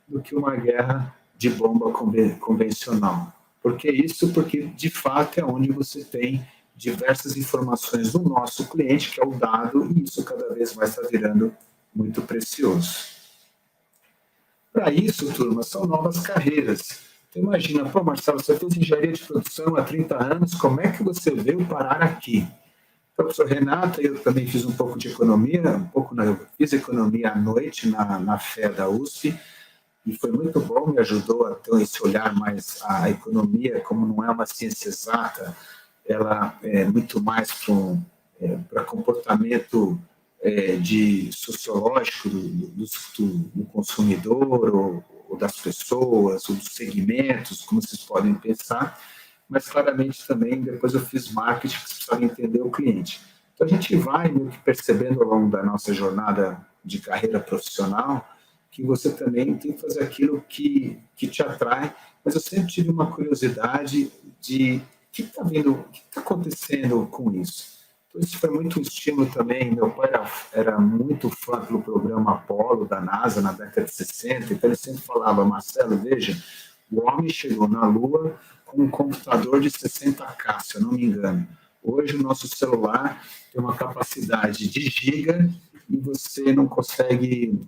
do que uma guerra de bomba convencional. Por que isso? Porque, de fato, é onde você tem diversas informações do nosso cliente, que é o dado, e isso cada vez mais está virando muito precioso. Para isso, turma, são novas carreiras. Então, imagina, pô, Marcelo, você fez engenharia de produção há 30 anos, como é que você veio parar aqui? Professor Renato, eu também fiz um pouco de economia, eu fiz economia à noite na FE da USP, e foi muito bom, me ajudou a ter esse olhar mais à economia, como não é uma ciência exata, ela é muito mais para comportamento sociológico do consumidor, ou das pessoas, ou dos segmentos, como vocês podem pensar, mas claramente também, depois eu fiz marketing, que vocês precisam entender o cliente. Então, a gente vai meio que percebendo ao longo da nossa jornada de carreira profissional que você também tem que fazer aquilo que te atrai, mas eu sempre tive uma curiosidade de o que está acontecendo com isso. Então, isso foi muito um estímulo também. Meu pai era muito fã do programa Apollo da NASA na década de 60, então ele sempre falava, Marcelo, veja, o homem chegou na Lua com um computador de 60K, se eu não me engano. Hoje o nosso celular tem uma capacidade de giga e você não consegue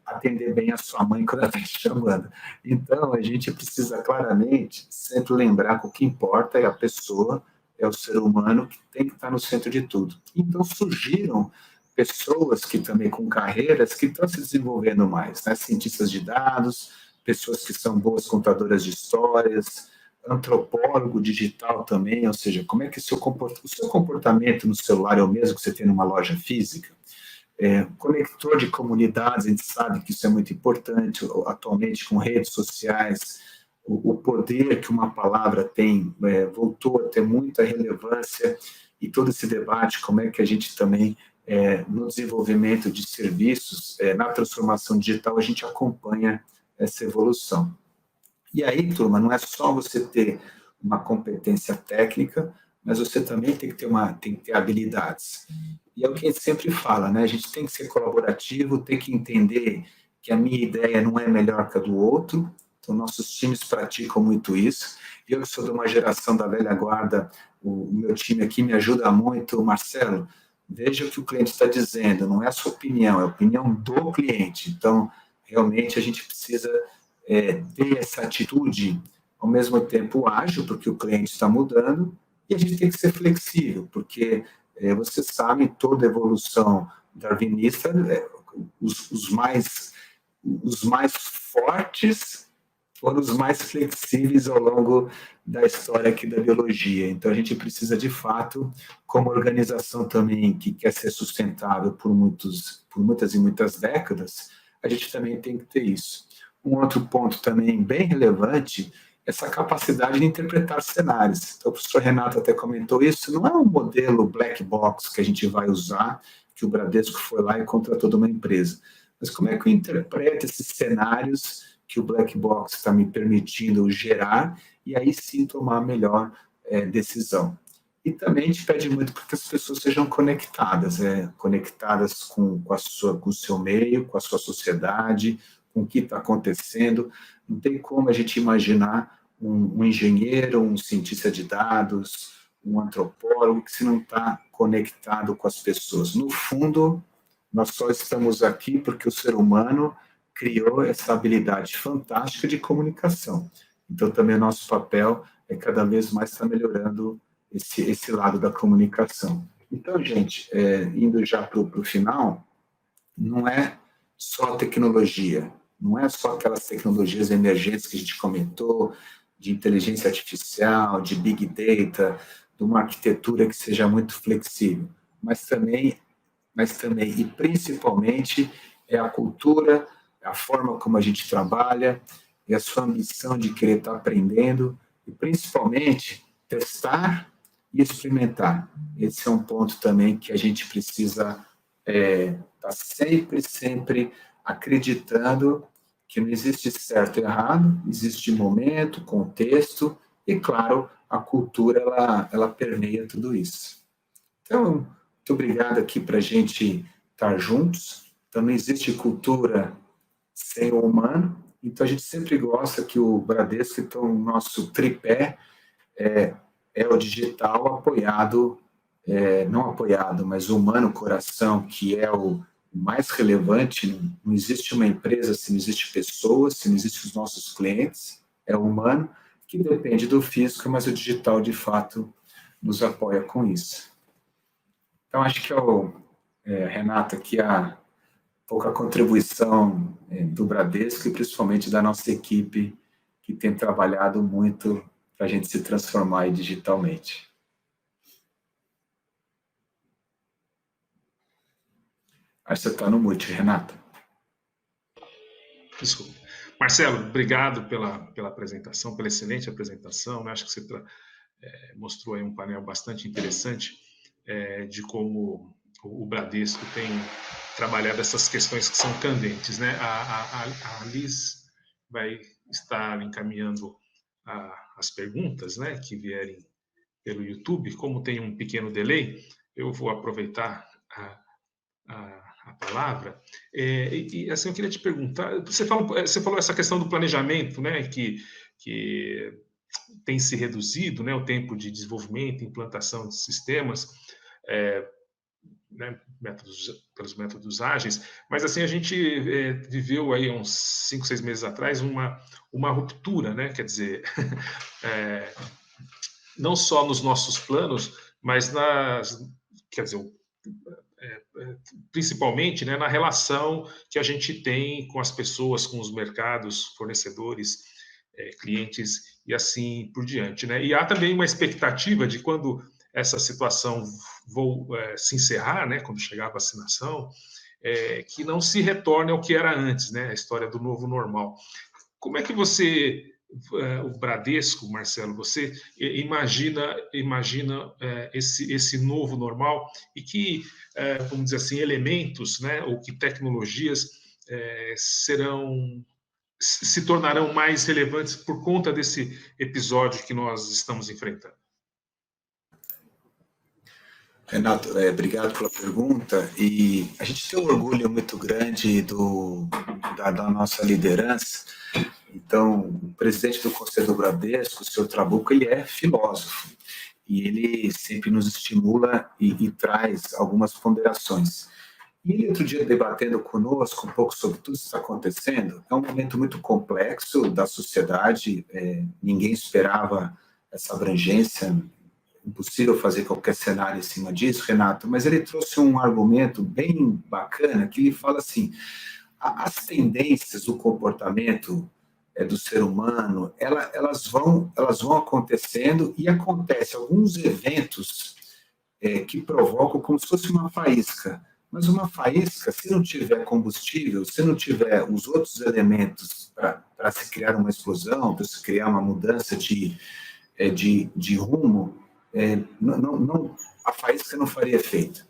atender bem a sua mãe quando ela está te chamando. Então, a gente precisa claramente sempre lembrar que o que importa é a pessoa, é o ser humano que tem que estar no centro de tudo. Então, surgiram pessoas que também com carreiras que estão se desenvolvendo mais, né? Cientistas de dados, pessoas que são boas contadoras de histórias, antropólogo digital também, ou seja, como é que o seu comportamento no celular é o mesmo que você tem numa loja física? Conector de comunidades, a gente sabe que isso é muito importante atualmente com redes sociais, o poder que uma palavra tem voltou a ter muita relevância, e todo esse debate, como é que a gente também, no desenvolvimento de serviços, na transformação digital, a gente acompanha essa evolução. E aí, turma, não é só você ter uma competência técnica, mas você também tem que ter habilidades. E é o que a gente sempre fala, né? A gente tem que ser colaborativo, tem que entender que a minha ideia não é melhor que a do outro. Então, nossos times praticam muito isso. Eu que sou de uma geração da velha guarda, o meu time aqui me ajuda muito. Marcelo, veja o que o cliente está dizendo, não é a sua opinião, é a opinião do cliente. Então, realmente, a gente precisa ter essa atitude, ao mesmo tempo ágil, porque o cliente está mudando, e a gente tem que ser flexível, porque vocês sabem, toda evolução darwinista, os mais fortes foram os mais flexíveis ao longo da história aqui da biologia. Então, a gente precisa, de fato, como organização também que quer ser sustentável por muitas e muitas décadas, a gente também tem que ter isso. Um outro ponto também bem relevante, essa capacidade de interpretar cenários. Então, o professor Renato até comentou isso, não é um modelo black box que a gente vai usar, que o Bradesco foi lá e contratou de uma empresa. Mas como é que eu interpreto esses cenários que o black box está me permitindo gerar, e aí sim tomar a melhor decisão. E também a gente pede muito para que as pessoas sejam conectadas, conectadas com o seu meio, com a sua sociedade, com o que está acontecendo. Não tem como a gente imaginar um engenheiro, um cientista de dados, um antropólogo, que se não está conectado com as pessoas. No fundo, nós só estamos aqui porque o ser humano criou essa habilidade fantástica de comunicação. Então, também o nosso papel é cada vez mais estar melhorando esse lado da comunicação. Então, gente, indo já para o final, não é só tecnologia, não é só aquelas tecnologias emergentes que a gente comentou, de inteligência artificial, de big data, de uma arquitetura que seja muito flexível, mas também e principalmente é a cultura, a forma como a gente trabalha, e a sua ambição de querer estar aprendendo, e principalmente testar e experimentar. Esse é um ponto também que a gente precisa estar sempre acreditando que não existe certo e errado, existe momento, contexto, e claro, a cultura ela permeia tudo isso. Então, muito obrigado aqui para a gente estar juntos. Então, não existe cultura sem o humano, então a gente sempre gosta que o Bradesco, então o nosso tripé é o digital apoiado, não apoiado, mas o humano coração, que é o mais relevante. Não existe uma empresa se não existe pessoas, se não existe os nossos clientes, é o humano, que depende do físico, mas o digital de fato nos apoia com isso. Então acho que Renato, aqui pouca contribuição do Bradesco e principalmente da nossa equipe que tem trabalhado muito para a gente se transformar aí digitalmente. Acho que você está no mute, Renato. Desculpa. Marcelo, obrigado pela apresentação, pela excelente apresentação. Acho que você mostrou aí um painel bastante interessante de como o Bradesco tem trabalhado essas questões que são candentes, né? A Liz vai estar encaminhando as perguntas, né, que vierem pelo YouTube. Como tem um pequeno delay, eu vou aproveitar a palavra. E assim, eu queria te perguntar, você falou essa questão do planejamento, né, que tem se reduzido, né, o tempo de desenvolvimento e implantação de sistemas, né, pelos métodos ágeis, mas assim, a gente viveu aí uns 5, 6 meses atrás uma ruptura, né, quer dizer, não só nos nossos planos, mas quer dizer, principalmente, né, na relação que a gente tem com as pessoas, com os mercados, fornecedores, clientes e assim por diante, né? E há também uma expectativa de quando essa situação se encerrar, né, quando chegar a vacinação, que não se retorne ao que era antes, né? A história do novo normal. Como é que você, o Bradesco, Marcelo, você imagina esse novo normal e que, vamos dizer assim, elementos, né, ou que tecnologias se tornarão mais relevantes por conta desse episódio que nós estamos enfrentando? Renato, obrigado pela pergunta. E a gente tem um orgulho muito grande da nossa liderança. Então, o presidente do Conselho do Bradesco, o senhor Trabuco, ele é filósofo. E ele sempre nos estimula e traz algumas ponderações. E ele, outro dia, debatendo conosco um pouco sobre tudo isso que está acontecendo, é um momento muito complexo da sociedade, ninguém esperava essa abrangência, impossível fazer qualquer cenário em cima disso, Renato, mas ele trouxe um argumento bem bacana, que ele fala assim, as tendências do comportamento do ser humano, elas vão acontecendo e acontecem alguns eventos que provocam como se fosse uma faísca. Mas uma faísca, se não tiver combustível, se não tiver os outros elementos para se criar uma explosão, para se criar uma mudança de rumo, a faísca não faria efeito.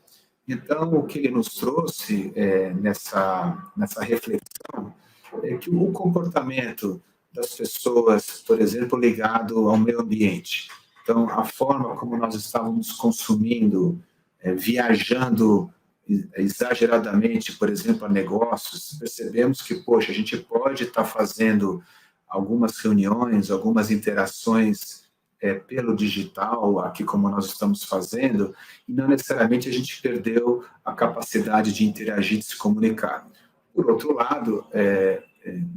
Então, o que ele nos trouxe nessa reflexão é que o comportamento das pessoas, por exemplo, ligado ao meio ambiente, então, a forma como nós estávamos consumindo, viajando exageradamente, por exemplo, a negócios, percebemos que, poxa, a gente pode estar fazendo algumas reuniões, algumas interações pelo digital, aqui como nós estamos fazendo, e não necessariamente a gente perdeu a capacidade de interagir, de se comunicar. Por outro lado,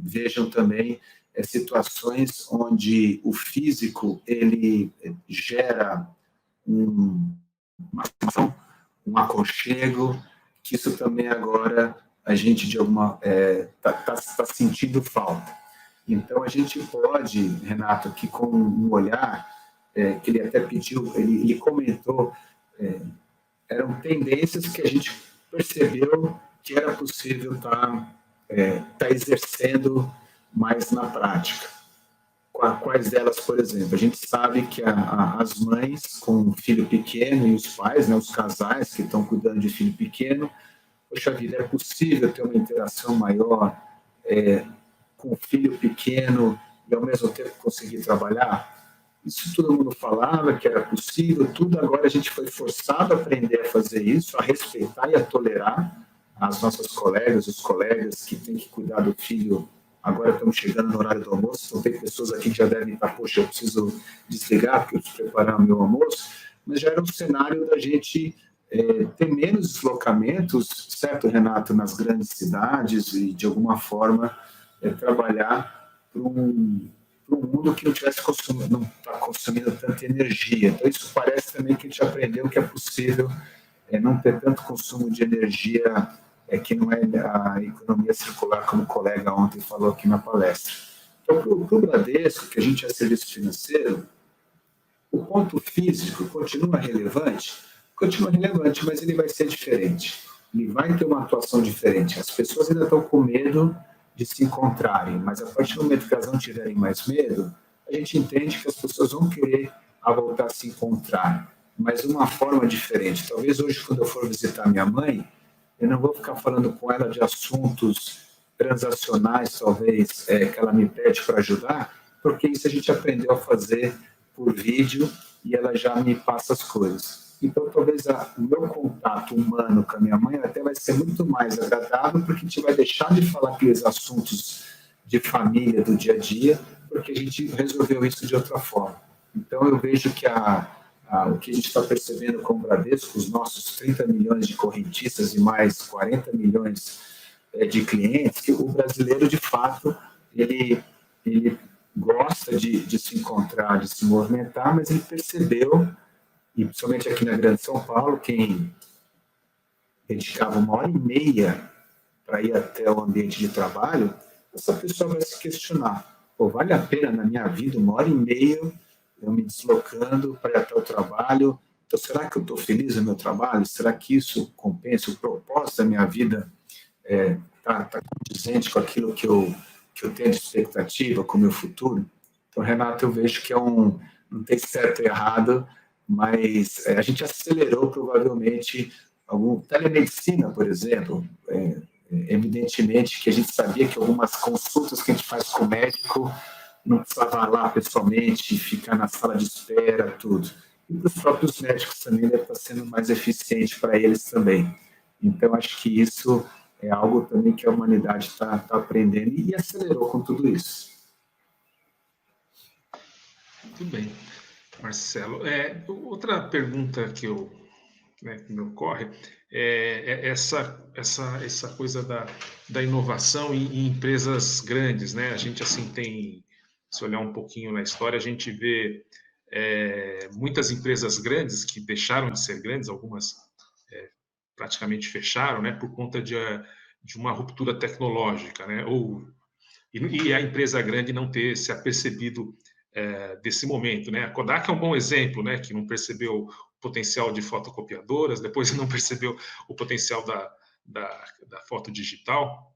vejam também situações onde o físico ele gera uma ação, um aconchego, que isso também agora a gente de alguma está sentindo falta. Então a gente pode, Renato, aqui com um olhar que ele até pediu, ele comentou, eram tendências que a gente percebeu que era possível estar exercendo mais na prática. Quais delas, por exemplo? A gente sabe que as mães com filho pequeno e os pais, né, os casais que estão cuidando de filho pequeno, poxa vida, é possível ter uma interação maior com o filho pequeno e ao mesmo tempo conseguir trabalhar? Isso todo mundo falava que era possível, tudo agora a gente foi forçado a aprender a fazer isso, a respeitar e a tolerar as nossas colegas, os colegas que têm que cuidar do filho. Agora estamos chegando no horário do almoço, então tem pessoas aqui que já devem estar, poxa, eu preciso desligar porque eu preciso preparar o meu almoço, mas já era um cenário da gente ter menos deslocamentos, certo, Renato, nas grandes cidades e, de alguma forma, trabalhar para um mundo que não está consumindo tanta energia. Então, isso parece também que a gente aprendeu que é possível não ter tanto consumo de energia que não é a economia circular, como o colega ontem falou aqui na palestra. Então, para o Bradesco, que a gente é serviço financeiro, o ponto físico continua relevante, mas ele vai ser diferente. Ele vai ter uma atuação diferente. As pessoas ainda estão com medo de se encontrarem, mas a partir do momento que elas não tiverem mais medo, a gente entende que as pessoas vão querer voltar a se encontrar, mas de uma forma diferente. Talvez hoje, quando eu for visitar minha mãe, eu não vou ficar falando com ela de assuntos transacionais, talvez, que ela me pede para ajudar, porque isso a gente aprendeu a fazer por vídeo e ela já me passa as coisas. Então, talvez o meu contato humano com a minha mãe até vai ser muito mais agradável, porque a gente vai deixar de falar aqueles assuntos de família do dia a dia, porque a gente resolveu isso de outra forma. Então, eu vejo que o que a gente está percebendo com o Bradesco, os nossos 30 milhões de correntistas e mais 40 milhões de clientes, que o brasileiro, de fato, ele gosta de se encontrar, de se movimentar, mas ele percebeu, e principalmente aqui na Grande São Paulo, quem dedicava 1h30 para ir até o ambiente de trabalho, essa pessoa vai se questionar, pô, vale a pena na minha vida 1h30 eu me deslocando para ir até o trabalho? Então, será que eu estou feliz no meu trabalho? Será que isso compensa? O propósito da minha vida está condizente com aquilo que eu tenho de expectativa, com o meu futuro? Então, Renato, eu vejo que não tem certo e errado, mas a gente acelerou provavelmente alguma telemedicina, por exemplo. Evidentemente que a gente sabia que algumas consultas que a gente faz com o médico não precisava lá pessoalmente, ficar na sala de espera, tudo. E para os próprios médicos também deve estar sendo mais eficiente para eles também. Então, acho que isso é algo também que a humanidade está aprendendo e acelerou com tudo isso. Muito bem, Marcelo. Outra pergunta que me ocorre é essa coisa da inovação em empresas grandes, né? A gente, assim, se olhar um pouquinho na história, a gente vê muitas empresas grandes que deixaram de ser grandes, algumas praticamente fecharam, né, por conta de uma ruptura tecnológica, né? E a empresa grande não ter se apercebido desse momento, né? A Kodak é um bom exemplo, né, que não percebeu o potencial de fotocopiadoras, depois não percebeu o potencial da foto digital.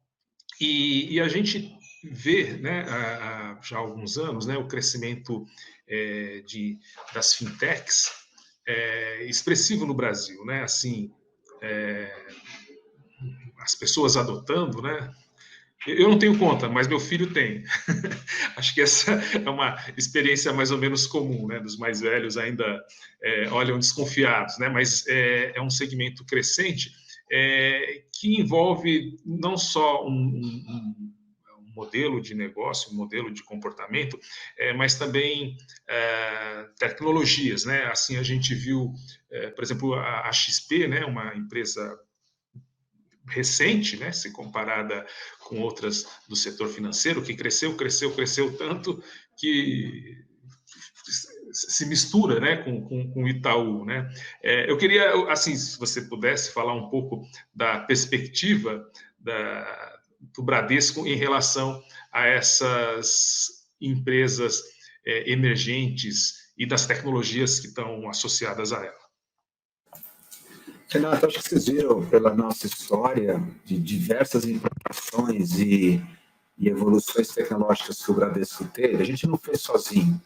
E a gente vê, né, já há alguns anos, né, o crescimento das fintechs expressivo no Brasil, né? Assim, as pessoas adotando, né? Eu não tenho conta, mas meu filho tem. Acho que essa é uma experiência mais ou menos comum, né? Dos mais velhos ainda olham desconfiados, né? Mas é um segmento crescente que envolve não só um modelo de negócio, um modelo de comportamento, mas também tecnologias, né? Assim, a gente viu, por exemplo, a XP, né? Uma empresa recente, né, se comparada com outras do setor financeiro, que cresceu tanto que se mistura, né, com o Itaú, né? Eu queria, assim, se você pudesse falar um pouco da perspectiva do Bradesco em relação a essas empresas emergentes e das tecnologias que estão associadas a ela. Renato, acho que vocês viram pela nossa história de diversas implantações e evoluções tecnológicas que o Bradesco teve, a gente não fez sozinho.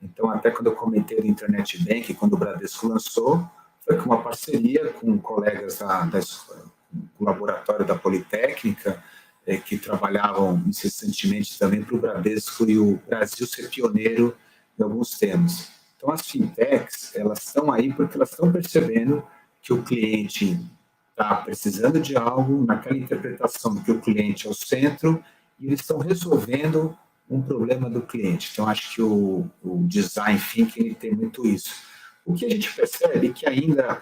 Então, até quando eu comentei do Internet Bank, quando o Bradesco lançou, foi com uma parceria com colegas do laboratório da Politécnica, que trabalhavam incessantemente também para o Bradesco e o Brasil ser pioneiro em alguns temas. Então, as fintechs, elas estão aí porque elas estão percebendo que o cliente está precisando de algo, naquela interpretação que o cliente é o centro, e eles estão resolvendo um problema do cliente. Então, acho que o design thinking tem muito isso. O que a gente percebe é que ainda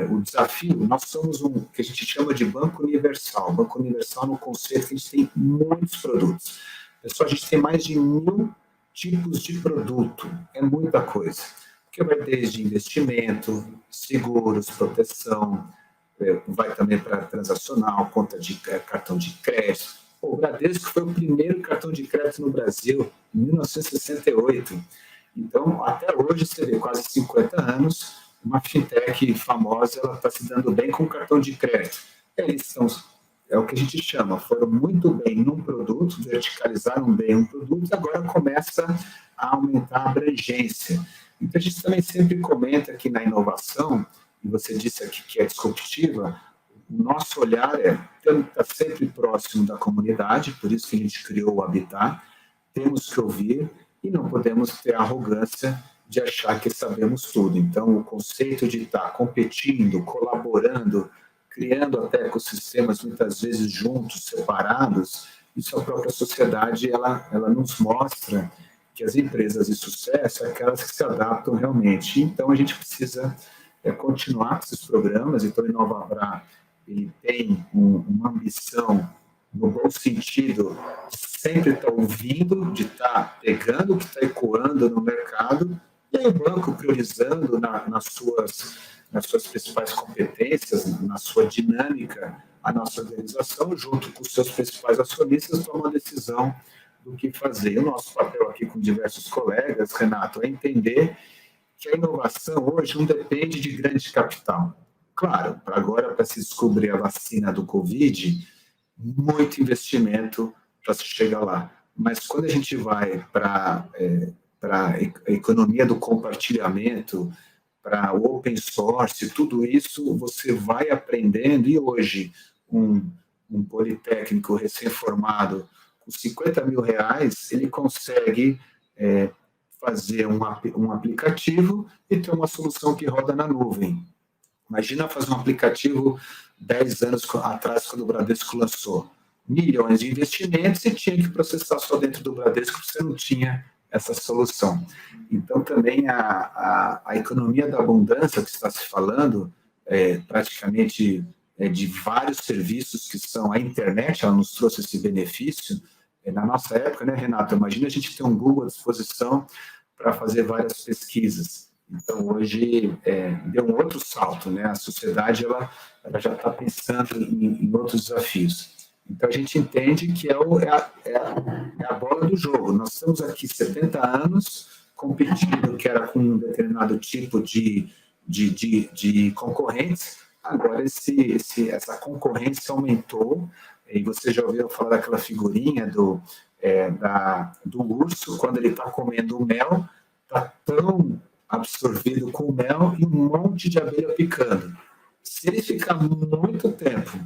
o desafio, nós somos que a gente chama de banco universal. Banco universal no conceito que a gente tem muitos produtos. Pessoal, a gente tem mais de 1000 tipos de produto. É muita coisa. Que vai desde investimento, seguros, proteção, vai também para transacional, conta de cartão de crédito. O Bradesco foi o primeiro cartão de crédito no Brasil, em 1968. Então, até hoje, você vê quase 50 anos, uma fintech famosa está se dando bem com o cartão de crédito. Eles são, é o que a gente chama, foram muito bem num produto, verticalizaram bem um produto, e agora começa a aumentar a abrangência. Então, a gente também sempre comenta que na inovação, e você disse aqui que é disruptiva, o nosso olhar está sempre próximo da comunidade, por isso que a gente criou o Habitat, temos que ouvir e não podemos ter a arrogância de achar que sabemos tudo. Então, o conceito de estar competindo, colaborando, criando até ecossistemas muitas vezes juntos, separados, isso a própria sociedade ela nos mostra que as empresas de sucesso são aquelas que se adaptam realmente. Então, a gente precisa continuar com esses programas. Então, o Inovabra ele tem uma ambição, no bom sentido, de sempre estar ouvindo, de estar pegando o que está ecoando no mercado, e aí o banco priorizando nas nas suas principais competências, na sua dinâmica, a nossa organização, junto com os seus principais acionistas, toma uma decisão do que fazer. E o nosso papel aqui com diversos colegas, Renato, é entender que a inovação hoje não depende de grande capital. Claro, para se descobrir a vacina do Covid, muito investimento para se chegar lá. Mas quando a gente vai para a economia do compartilhamento, para o open source, tudo isso você vai aprendendo, e hoje um politécnico recém-formado com 50 mil reais, ele consegue fazer um aplicativo e ter uma solução que roda na nuvem. Imagina fazer um aplicativo 10 anos atrás, quando o Bradesco lançou. Milhões de investimentos e tinha que processar só dentro do Bradesco, você não tinha essa solução. Então, também a economia da abundância que está se falando, praticamente de vários serviços que são a internet, ela nos trouxe esse benefício. Na nossa época, né, Renato, imagina a gente ter um Google à disposição para fazer várias pesquisas. Então, hoje, deu um outro salto, né? A sociedade ela já está pensando em outros desafios. Então, a gente entende que é a bola do jogo. Nós estamos aqui 70 anos competindo, que era com um determinado tipo de concorrentes. Agora, essa concorrência aumentou, e você já ouviu falar daquela figurinha do urso, quando ele está comendo o mel, está tão absorvido com o mel e um monte de abelha picando. Se ele ficar muito tempo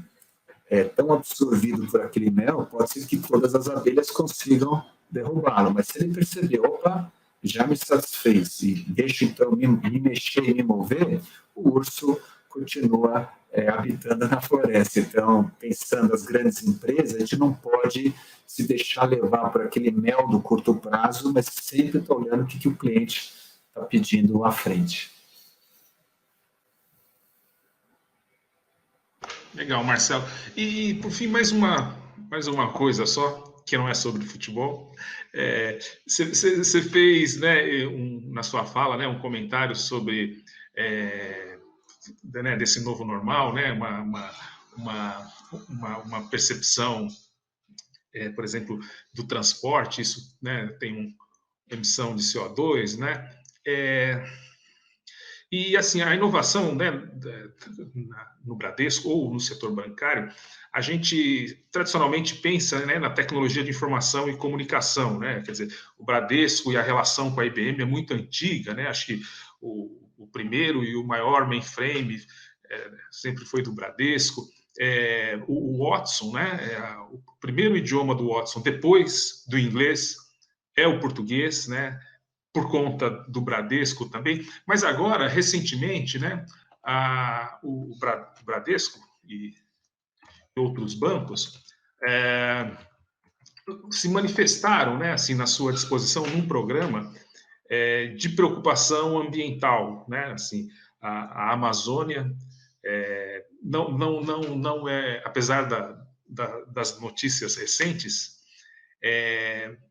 tão absorvido por aquele mel, pode ser que todas as abelhas consigam derrubá-lo, mas se ele perceber, opa, já me satisfez e deixa então me mexer e me mover, o urso continua habitando na floresta. Então, pensando as grandes empresas, a gente não pode se deixar levar por aquele mel do curto prazo, mas sempre está olhando o que o cliente está pedindo à frente. Legal, Marcelo. E, por fim, mais uma coisa só, que não é sobre futebol. Você fez, né, na sua fala, né, um comentário sobre desse novo normal, né, uma percepção, por exemplo, do transporte, isso, né, tem uma emissão de CO2, né? E, assim, a inovação, né, no Bradesco ou no setor bancário, a gente tradicionalmente pensa, né, na tecnologia de informação e comunicação, né? Quer dizer, o Bradesco e a relação com a IBM é muito antiga, né? Acho que o primeiro e o maior mainframe sempre foi do Bradesco. O Watson, né? O primeiro idioma do Watson, depois do inglês, é o português, né? Por conta do Bradesco também, mas agora, recentemente, né, o Bradesco e outros bancos se manifestaram, né, assim, na sua disposição num programa de preocupação ambiental, né, assim, a Amazônia não é, apesar das notícias recentes,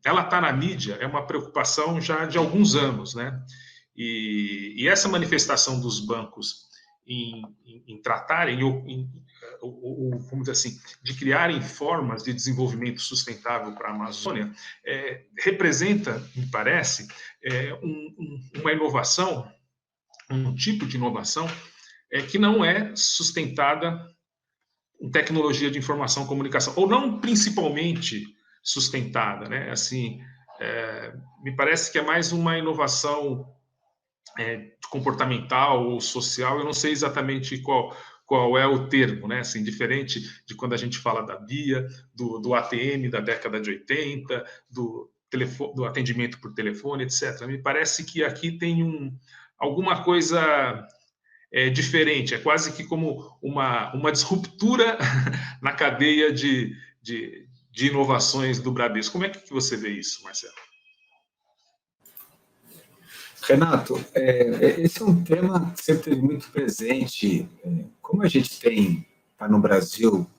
ela está na mídia, é uma preocupação já de alguns anos, né? E essa manifestação dos bancos em tratarem, vamos dizer assim, de criarem formas de desenvolvimento sustentável para a Amazônia, representa, me parece, uma inovação, um tipo de inovação que não é sustentada em tecnologia de informação e comunicação, ou não principalmente sustentada, né? Assim, me parece que é mais uma inovação comportamental ou social. Eu não sei exatamente qual é o termo, né? Assim, diferente de quando a gente fala da BIA, do ATM da década de 80, do atendimento por telefone, etc. Me parece que aqui tem alguma coisa diferente. É quase que como uma disruptura na cadeia de inovações do Bradesco. Como é que você vê isso, Marcelo? Renato, esse é um tema que sempre teve muito presente. Como a gente está no Brasil,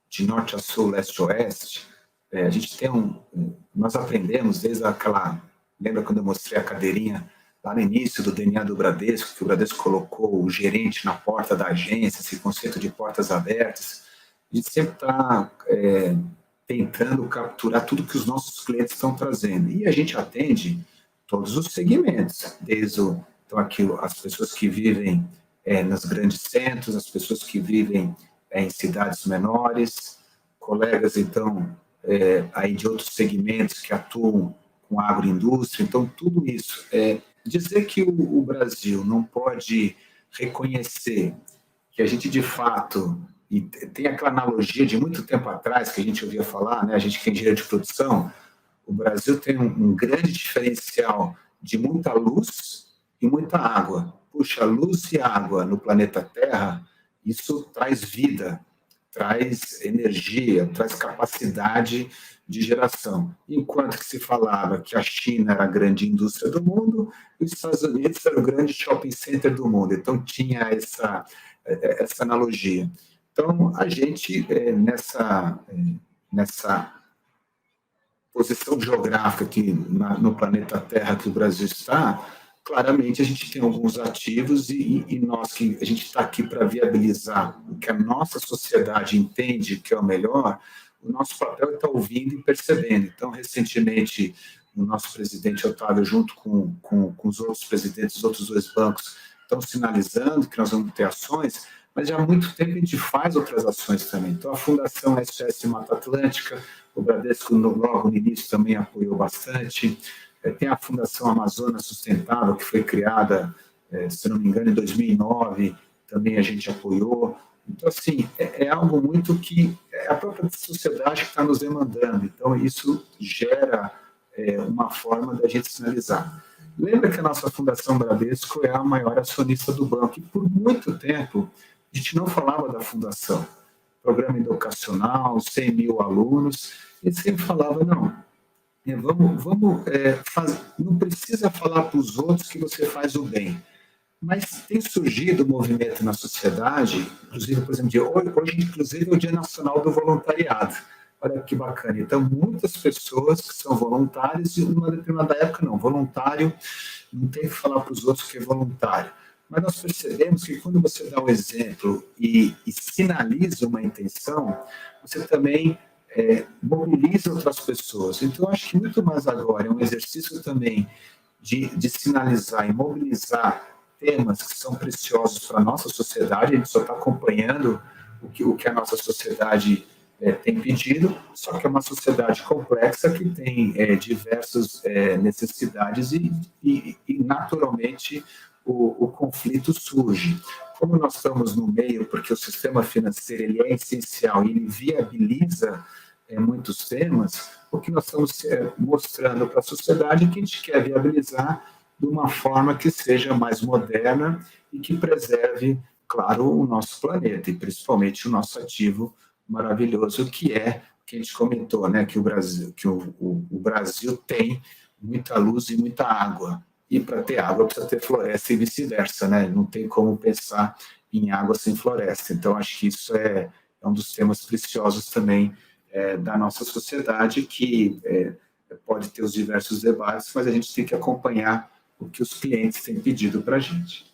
de norte a sul, leste a oeste, a gente tem nós aprendemos desde lembra quando eu mostrei a cadeirinha lá no início do DNA do Bradesco, que o Bradesco colocou o gerente na porta da agência, esse conceito de portas abertas, a gente sempre está tentando capturar tudo que os nossos clientes estão trazendo. E a gente atende todos os segmentos, desde então aqui as pessoas que vivem nos grandes centros, as pessoas que vivem em cidades menores, colegas, então, aí de outros segmentos que atuam com agroindústria. Então, tudo isso. Dizer que o Brasil não pode reconhecer que a gente, de fato, e tem aquela analogia de muito tempo atrás que a gente ouvia falar, né? A gente que é engenheiro de produção, o Brasil tem um grande diferencial de muita luz e muita água. Puxa, luz e água no planeta Terra, isso traz vida, traz energia, traz capacidade de geração. Enquanto que se falava que a China era a grande indústria do mundo, e os Estados Unidos era o grande shopping center do mundo. Então, tinha essa analogia. Então, a gente, nessa posição geográfica aqui no planeta Terra que o Brasil está, claramente a gente tem alguns ativos e nós que a gente está aqui para viabilizar o que a nossa sociedade entende que é o melhor, o nosso papel é estar ouvindo e percebendo. Então, recentemente, o nosso presidente Otávio, junto com os outros presidentes dos outros 2 bancos, estão sinalizando que nós vamos ter ações, mas já há muito tempo a gente faz outras ações também. Então, a Fundação SOS Mata Atlântica, o Bradesco logo no início também apoiou bastante. Tem a Fundação Amazonas Sustentável, que foi criada, se não me engano, em 2009, também a gente apoiou. Então, assim, é algo muito que é a própria sociedade que está nos demandando. Então, isso gera uma forma da gente sinalizar. Lembra que a nossa Fundação Bradesco é a maior acionista do banco, e por muito tempo a gente não falava da fundação. Programa educacional, 100 mil alunos, e sempre falava, não, não precisa falar para os outros que você faz o bem. Mas tem surgido um movimento na sociedade, inclusive, por exemplo, hoje inclusive é o Dia Nacional do Voluntariado. Olha que bacana. Então, muitas pessoas que são voluntárias, e numa determinada época não, voluntário não tem que falar para os outros que é voluntário. Mas nós percebemos que quando você dá um exemplo e sinaliza uma intenção, você também mobiliza outras pessoas. Então, acho que muito mais agora é um exercício também de sinalizar e mobilizar temas que são preciosos para a nossa sociedade. A gente só está acompanhando o que a nossa sociedade tem pedido, só que é uma sociedade complexa que tem diversas necessidades e naturalmente o conflito surge. Como nós estamos no meio, porque o sistema financeiro ele é essencial e ele viabiliza muitos temas, o que nós estamos mostrando para a sociedade é que a gente quer viabilizar de uma forma que seja mais moderna e que preserve, claro, o nosso planeta e principalmente o nosso ativo maravilhoso que a gente comentou, né, que o Brasil tem muita luz e muita água. E para ter água precisa ter floresta e vice-versa, né? Não tem como pensar em água sem floresta. Então, acho que isso é um dos temas preciosos também da nossa sociedade, que pode ter os diversos debates, mas a gente tem que acompanhar o que os clientes têm pedido para a gente.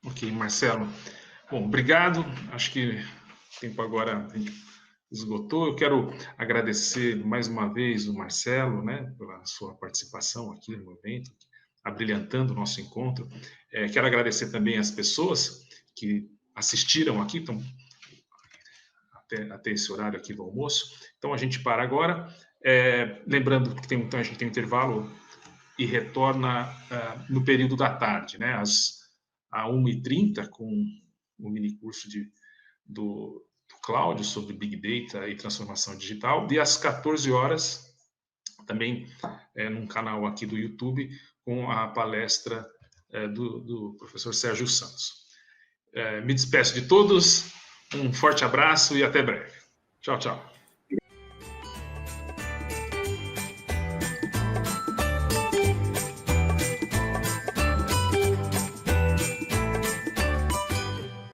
Ok, Marcelo. Bom, obrigado. Acho que o tempo agora esgotou. Eu quero agradecer mais uma vez o Marcelo, né, pela sua participação aqui no evento, abrilhantando o nosso encontro. Quero agradecer também as pessoas que assistiram aqui, então, até esse horário aqui do almoço. Então, a gente para agora. Lembrando que a gente tem um intervalo e retorna no período da tarde, né, às 1h30, com o mini curso do Cláudio sobre Big Data e transformação digital, e às 14 horas, também num canal aqui do YouTube, com a palestra do professor Sérgio Santos. Me despeço de todos, um forte abraço e até breve. Tchau, tchau.